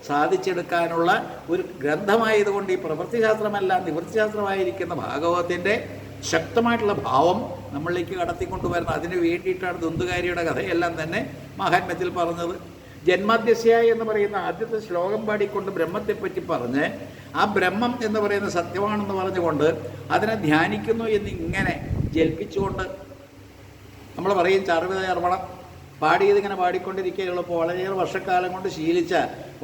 സാധിച്ചെടുക്കാനുള്ള ഒരു ഗ്രന്ഥമായതുകൊണ്ട് ഈ പ്രവൃത്തിശാസ്ത്രമല്ല നിവൃത്തിശാസ്ത്രമായിരിക്കുന്ന ഭാഗവതത്തിൻ്റെ ശക്തമായിട്ടുള്ള ഭാവം നമ്മളിലേക്ക് കടത്തിക്കൊണ്ടുവരണം. അതിന് വേണ്ടിയിട്ടാണ് ദുന്ദുകാരിയുടെ കഥയെല്ലാം തന്നെ മഹാത്മ്യത്തിൽ പറഞ്ഞത്. ജന്മാദ്യസ്യ എന്ന് പറയുന്ന ആദ്യത്തെ ശ്ലോകം പാടിക്കൊണ്ട് ബ്രഹ്മത്തെപ്പറ്റി പറഞ്ഞ് ആ ബ്രഹ്മം എന്ന് പറയുന്ന സത്യമാണെന്ന് പറഞ്ഞുകൊണ്ട് അതിനെ ധ്യാനിക്കുന്നു എന്നിങ്ങനെ ജൽപ്പിച്ചുകൊണ്ട് നമ്മൾ പറയും ചാർവിതയർവണം പാടിയതിങ്ങനെ പാടിക്കൊണ്ടിരിക്കുകയുള്ളപ്പോൾ വളരെയേറെ വർഷക്കാലം കൊണ്ട് ശീലിച്ച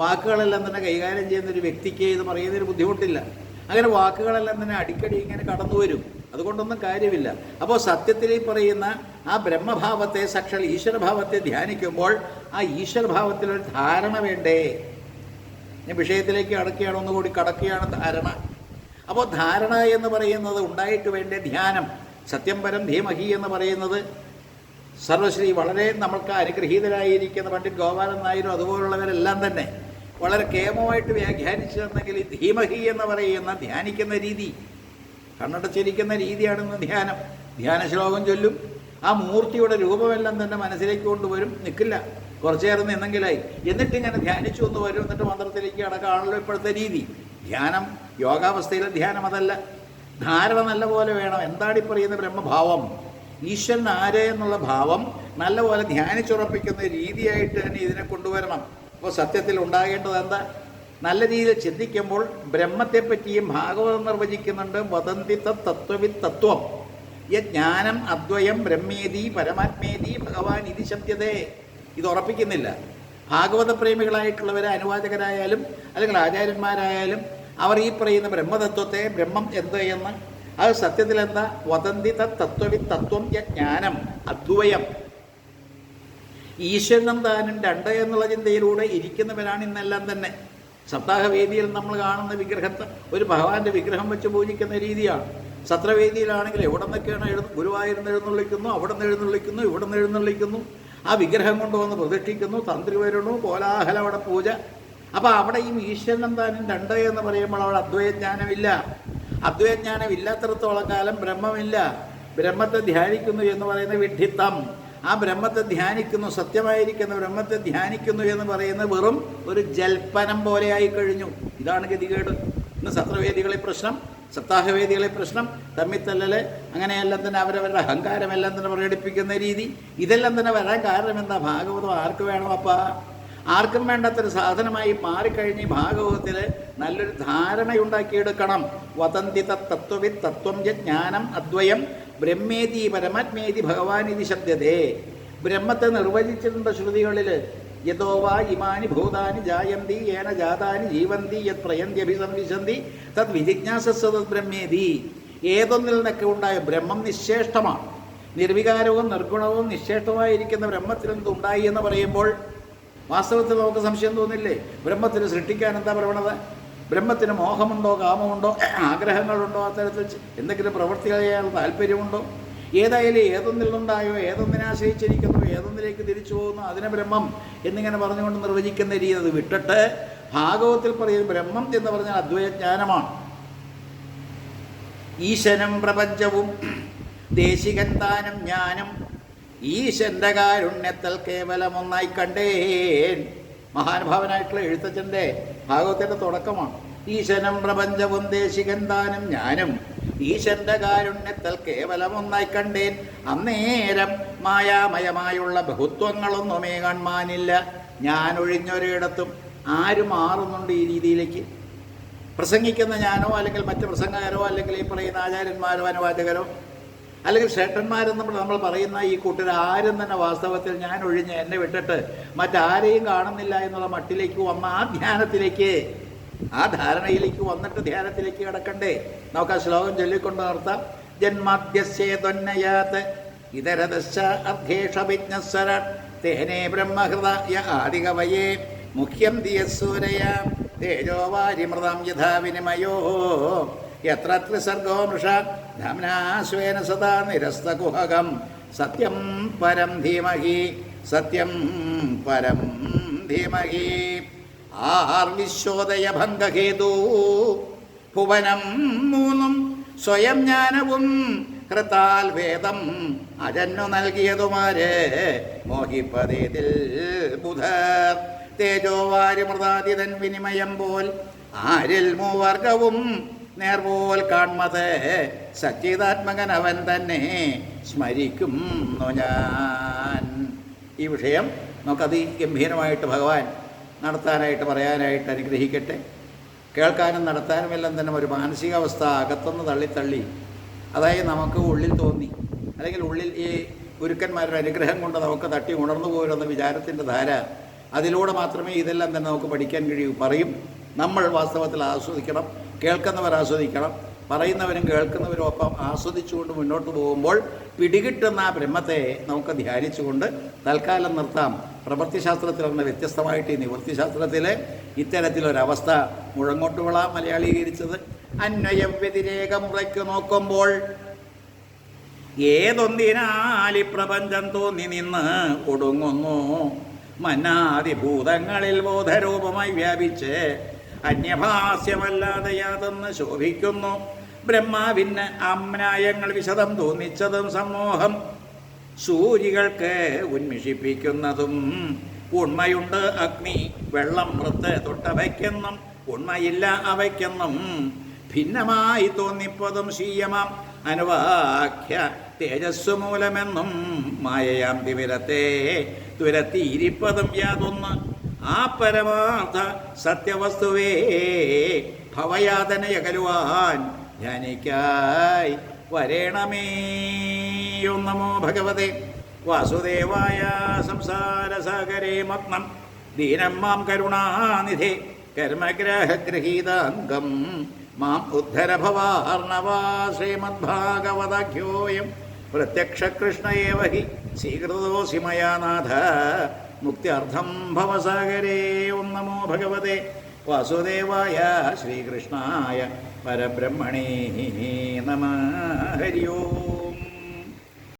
വാക്കുകളെല്ലാം തന്നെ കൈകാര്യം ചെയ്യുന്നൊരു വ്യക്തിക്ക് ഇത് പറയുന്നൊരു ബുദ്ധിമുട്ടില്ല. അങ്ങനെ വാക്കുകളെല്ലാം തന്നെ അടിക്കടി ഇങ്ങനെ കടന്നു വരും. അതുകൊണ്ടൊന്നും കാര്യമില്ല. അപ്പോൾ സത്യത്തിൽ ഈ പറയുന്ന ആ ബ്രഹ്മഭാവത്തെ, സാക്ഷാൽ ഈശ്വരഭാവത്തെ ധ്യാനിക്കുമ്പോൾ ആ ഈശ്വരഭാവത്തിലൊരു ധാരണ വേണ്ടേ? ഞാൻ വിഷയത്തിലേക്ക് കടക്കുകയാണ്, ഒന്നുകൂടി കടക്കുകയാണ് ധാരണ. അപ്പോൾ ധാരണ എന്ന് പറയുന്നത് ഉണ്ടായിട്ട് വേണ്ടേ ധ്യാനം. സത്യം പരം ധീമഹി എന്ന് പറയുന്നത് സർവശ്രീ വളരെ നമ്മൾക്ക് അനുഗ്രഹീതരായിരിക്കുന്ന പണ്ഡിറ്റ് ഗോപാലൻ നായരും അതുപോലുള്ളവരെല്ലാം തന്നെ വളരെ കേമമായിട്ട് വ്യാഖ്യാനിച്ചു തന്നെങ്കിൽ ഈ ധീമഹി എന്ന് പറയുന്ന ധ്യാനിക്കുന്ന രീതി, കണ്ണടച്ചിരിക്കുന്ന രീതിയാണെന്ന് ധ്യാനം. ധ്യാന ശ്ലോകം ചൊല്ലും, ആ മൂർത്തിയുടെ രൂപമെല്ലാം തന്നെ മനസ്സിലേക്ക് കൊണ്ടുവരും. നിൽക്കില്ല, കുറച്ചു നേരം നിന്നെങ്കിലായി, എന്നിട്ടിങ്ങനെ ധ്യാനിച്ചു ഒന്ന് വരും, എന്നിട്ട് മന്ത്രത്തിലേക്ക് അടക്കമാണല്ലോ ഇപ്പോഴത്തെ രീതി. ധ്യാനം യോഗാവസ്ഥയിലെ ധ്യാനം അതല്ല. ധാരണ നല്ല പോലെ വേണം. എന്താണ് ഈ പറയുന്ന ബ്രഹ്മഭാവം, ഈശ്വരൻ ആര് എന്നുള്ള ഭാവം നല്ലപോലെ ധ്യാനിച്ചുറപ്പിക്കുന്ന രീതിയായിട്ട് തന്നെ ഇതിനെ കൊണ്ടുവരണം. അപ്പോൾ സത്യത്തിൽ ഉണ്ടാകേണ്ടത് എന്താ? നല്ല രീതിയിൽ ചിന്തിക്കുമ്പോൾ ബ്രഹ്മത്തെപ്പറ്റിയും ഭാഗവതം നിർവചിക്കുന്നുണ്ട്. വദന്തി തത്വവിത് തത്വം യജ്ഞാനം അദ്വയം ബ്രഹ്മേതി പരമാത്മേതി ഭഗവാൻ ഇതി ശബ്ദതേ. ഇത് ഉറപ്പിക്കുന്നില്ല. ഭാഗവത പ്രേമികളായിട്ടുള്ളവരെ അനുവാചകരായാലും അല്ലെങ്കിൽ ആചാര്യന്മാരായാലും അവർ ഈ പറയുന്ന ബ്രഹ്മതത്വത്തെ, ബ്രഹ്മം എന്ത് എന്ന്, അത് സത്യത്തിൽ എന്താ? വദന്തി തത്വവിത് തത്വം യജ്ഞാനം അദ്വയം. ഈശ്വരനും താനും രണ്ട് എന്നുള്ള ചിന്തയിലൂടെ ഇരിക്കുന്നവരാണ് ഇന്നെല്ലാം തന്നെ. സപ്താഹവേദിയിൽ നമ്മൾ കാണുന്ന വിഗ്രഹത്തെ ഒരു ഭഗവാന്റെ വിഗ്രഹം വെച്ച് പൂജിക്കുന്ന രീതിയാണ്. സത്രവേദിയിലാണെങ്കിൽ എവിടെ നിന്നൊക്കെയാണ് ഗുരുവായൂരിൽ എഴുന്നള്ളിക്കുന്നു, അവിടെ നിന്ന് എഴുന്നള്ളിക്കുന്നു, ഇവിടെ നിന്ന് എഴുന്നള്ളിക്കുന്നു, ആ വിഗ്രഹം കൊണ്ടുവന്ന് പ്രതിഷ്ഠിക്കുന്നു, തന്ത്രി വരണു, കോലാഹലം, അവിടെ പൂജ. അപ്പോൾ അവിടെ ഈ ഈശ്വരനും താനും രണ്ട് എന്ന് പറയുമ്പോൾ അവിടെ അദ്വൈജ്ഞാനമില്ല. അദ്വൈജ്ഞാനം ഇല്ലാത്തിടത്തോളം കാലം ബ്രഹ്മമില്ല. ബ്രഹ്മത്തെ ധ്യാനിക്കുന്നു എന്ന് പറയുന്ന വിഡ്ഢിത്തം. ആ ബ്രഹ്മത്തെ ധ്യാനിക്കുന്നു, സത്യമായിരിക്കുന്ന ബ്രഹ്മത്തെ ധ്യാനിക്കുന്നു എന്ന് പറയുന്നത് വെറും ഒരു ജൽപ്പനം പോലെയായി കഴിഞ്ഞു. ഇതാണ് ഗതികേട്. ഇന്ന് സത്രവേദികളെ പ്രശ്നം, സപ്താഹവേദികളെ പ്രശ്നം, തമ്മിത്തല്ലല്, അങ്ങനെയെല്ലാം തന്നെ അവരവരുടെ അഹങ്കാരമെല്ലാം തന്നെ പ്രകടിപ്പിക്കുന്ന രീതി, ഇതെല്ലാം തന്നെ വരാൻ കാരണം എന്താ? ഭാഗവതം ആർക്ക് വേണം? അപ്പം ആർക്കും വേണ്ടാത്തൊരു സാധനമായി മാറിക്കഴിഞ്ഞ് ഭാഗവതത്തിൽ നല്ലൊരു ധാരണയുണ്ടാക്കിയെടുക്കണം. വദന്തി തത്വവിത് തത്വം ജ്ഞാനം അദ്വയം ബ്രഹ്മേതി പരമാത്മേതി ഭഗവാൻ ഇതി ശബ്ദതേ. ബ്രഹ്മത്തെ നിർവചിച്ചിട്ടുണ്ട് ശ്രുതികളിൽ. യതോ വാ ഇമാനി ഭൂതാനി ജായന്തി യേന ജാതാനി ജീവന്തി യത് പ്രയന്ത്യഭിസംവിശന്തി തത് വിജിജ്ഞാസസ്വ തത് ബ്രഹ്മേതി. ഏതൊന്നിൽ നിന്നൊക്കെ ഉണ്ടായ ബ്രഹ്മം നിശ്ശേഷ്ടമാണ്. നിർവികാരവും നിർഗുണവും നിശ്ശേഷ്ടമായിരിക്കുന്ന ബ്രഹ്മത്തിൽ നിന്നുണ്ടായി എന്ന് പറയുമ്പോൾ വാസ്തവത്തിൽ നമുക്ക് സംശയം തോന്നില്ലേ? ബ്രഹ്മത്തിന് സൃഷ്ടിക്കാൻ എന്താ പ്രവണത? ബ്രഹ്മത്തിന് മോഹമുണ്ടോ, കാമമുണ്ടോ, ആഗ്രഹങ്ങളുണ്ടോ, അത്തരത്തിൽ എന്തെങ്കിലും പ്രവൃത്തി ചെയ്യാൻ താല്പര്യമുണ്ടോ? ഏതായാലും ഏതൊന്നിൽ നിന്നുണ്ടായോ, ഏതൊന്നിനെ ആശ്രയിച്ചിരിക്കുന്നു, ഏതൊന്നിലേക്ക് തിരിച്ചു പോകുന്നു, അതിനെ ബ്രഹ്മം എന്നിങ്ങനെ പറഞ്ഞുകൊണ്ട് നിർവചിക്കുന്ന രീതി അത് വിട്ടിട്ട് ഭാഗവത്തിൽ പറയുന്ന ബ്രഹ്മം എന്ന് പറഞ്ഞാൽ അദ്വൈജ്ഞാനമാണ്. ഈശ്വരം പ്രപഞ്ചവും ദേശികൻ താനും ജ്ഞാനം ഈശന്റെ കാരുണ്യത്തിൽ കേവലമൊന്നായി കണ്ടേൻ. മഹാനുഭാവനായിട്ടുള്ള എഴുത്തച്ഛൻ്റെ ഭാഗവത്തിൻ്റെ തുടക്കമാണ്. ഈശനും പ്രപഞ്ചവും ദേശികൻ താനും ഞാനും ഈശന്റെ കാരുണ്യത്തിൽ കേവലമൊന്നായി കണ്ടേൻ. അന്നേരം മായാമയമായുള്ള ബഹുത്വങ്ങളൊന്നുമേ കാണാനില്ല. ഞാൻ ഒഴിഞ്ഞൊരിടത്തും ആരും മാറുന്നുണ്ട് ഈ രീതിയിലേക്ക്. പ്രസംഗിക്കുന്ന ഞാനോ അല്ലെങ്കിൽ മറ്റ് പ്രസംഗകരോ അല്ലെങ്കിൽ ഈ പറയുന്ന ആചാര്യന്മാരോ അനുവാചകരോ അല്ലെങ്കിൽ ശ്രേഷ്ഠന്മാരെന്ന് നമ്മൾ പറയുന്ന ഈ കൂട്ടർ ആരും തന്നെ വാസ്തവത്തിൽ ഞാൻ ഒഴിഞ്ഞ് എന്നെ വിട്ടിട്ട് മറ്റാരെയും കാണുന്നില്ല എന്നുള്ള മട്ടിലേക്ക് വന്ന ആ ധ്യാനത്തിലേക്ക്, ആ ധാരണയിലേക്ക് വന്നിട്ട് ധ്യാനത്തിലേക്ക് കിടക്കണ്ടേ. നമുക്ക് ആ ശ്ലോകം ചൊല്ലിക്കൊണ്ട് നിർത്താം. ജന്മാദ്യസ്യേതൊന്നയാത് ഇതരദശ അർദ്ധേഷവിജ്ഞസ്വര തേനേ ബ്രഹ്മഹൃദയ ആദികവയേ മുഖ്യം ദിയസൂരയ തേജോവാരിമൃതം യഥാ വിനിമയോ യത്ര ത്രിസർഗോ മൃഷ ധാംനാശ്വേന സദാ നിരസ്തകുഹകം സത്യം പരം ധീമഹി സത്യം പരം ധീമഹി. ആർവിശ്വോദയഭംഗഹേതു ഭുവനം മൂന്നും സ്വയം ജ്ഞാനവും കൃതാൽ വേദം അജന്നു നൽകിയതുമാരെ മോഹിപ്പതേതിൽ ബുധർ തേജോവാരിമൃതാതിതൻ വിനിമയം പോൽ ആരിൽ മൂവർഗവും നേർപോൽ കാൺമത് സച്ചിദാത്മകൻ അവൻ തന്നെ സ്മരിക്കുന്നു ഞാൻ. ഈ വിഷയം നമുക്കത് ഗംഭീരമായിട്ട് ഭഗവാൻ നടത്താനായിട്ട് പറയാനായിട്ട് അനുഗ്രഹിക്കട്ടെ. കേൾക്കാനും നടത്താനും എല്ലാം തന്നെ ഒരു മാനസികാവസ്ഥ അകത്തുനിന്ന് തള്ളി അതായത് നമുക്ക് ഉള്ളിൽ തോന്നി അല്ലെങ്കിൽ ഉള്ളിൽ ഈ ഗുരുക്കന്മാരുടെ അനുഗ്രഹം കൊണ്ട് നമുക്ക് തട്ടി ഉണർന്നു പോരുന്ന വിചാരത്തിൻ്റെ ധാര, അതിലൂടെ മാത്രമേ ഇതെല്ലാം തന്നെ നമുക്ക് പഠിക്കാൻ കഴിയൂ. പറയും നമ്മൾ വാസ്തവത്തിൽ ആസ്വദിക്കണം, കേൾക്കുന്നവർ ആസ്വദിക്കണം, പറയുന്നവരും കേൾക്കുന്നവരും ഒപ്പം ആസ്വദിച്ചുകൊണ്ട് മുന്നോട്ട് പോകുമ്പോൾ പിടികിട്ടുന്ന ആ ബ്രഹ്മത്തെ നമുക്ക് ധ്യാനിച്ചുകൊണ്ട് തൽക്കാലം നിർത്താം. പ്രവൃത്തിശാസ്ത്രത്തിൽ നിന്ന് വ്യത്യസ്തമായിട്ട് ഈ നിവൃത്തിശാസ്ത്രത്തിലെ ഇത്തരത്തിലൊരവസ്ഥ മുഴങ്ങോട്ടുവിള മലയാളീകരിച്ചത്. അന്വയം വ്യതിരേക മുറയ്ക്ക് നോക്കുമ്പോൾ ഏതൊന്നിനാലി പ്രപഞ്ചം തോന്നി നിന്ന് ഒടുങ്ങുന്നു. മന്നാദിഭൂതങ്ങളിൽ ബോധരൂപമായി വ്യാപിച്ച് അന്യഭാസ്യമല്ലാതെ യാതൊന്ന് ശോഭിക്കുന്നു. ബ്രഹ്മാവിന് അമ്നായങ്ങൾ വിശദം തോന്നിച്ചതും സമ്മോഹം സൂര്യകൾക്ക് ഉന്മിഷിപ്പിക്കുന്നതും. ഉണ്മയുണ്ട് അഗ്നി വെള്ളം മൃത്ത് തൊട്ടവയ്ക്കെന്നും ഉണ്മയില്ല അവയ്ക്കെന്നും ഭിന്നമായി തോന്നിപ്പതും ശീയമാം അനുവാഖ്യ തേജസ്സു മൂലമെന്നും മായയാം തിമിരത്തെ തുരത്തിയിരിപ്പതും യാതൊന്ന്. ആ പരമാർത്ഥ സത്യവസ്തുവേ ഭവയാതനയകലുവാൻ ധ്യാനിക്കായി വരേണമേ. ഓം നമോ ഭഗവതേ വാസുദേവായ. സംസാരസാഗരേ മഗ്നം ദീനം മാം കരുണാനിധേ കർമ്മഗ്രഹഗൃഹീതാംഗം മാം ഉദ്ധര ഭവാർണവാ. ശ്രീമദ്ഭാഗവതാഖ്യോയം പ്രത്യക്ഷകൃഷ്ണ ഏവ ഹി സ്വീകൃതോസി മയാ നാഥ മുക്ത്യർത്ഥം ഭവസാഗരേ. ഓം നമോ ഭഗവതേ വാസുദേവായ. ശ്രീകൃഷ്ണായ പരബ്രഹ്മണേ നമഃ. ഹരി ഓം.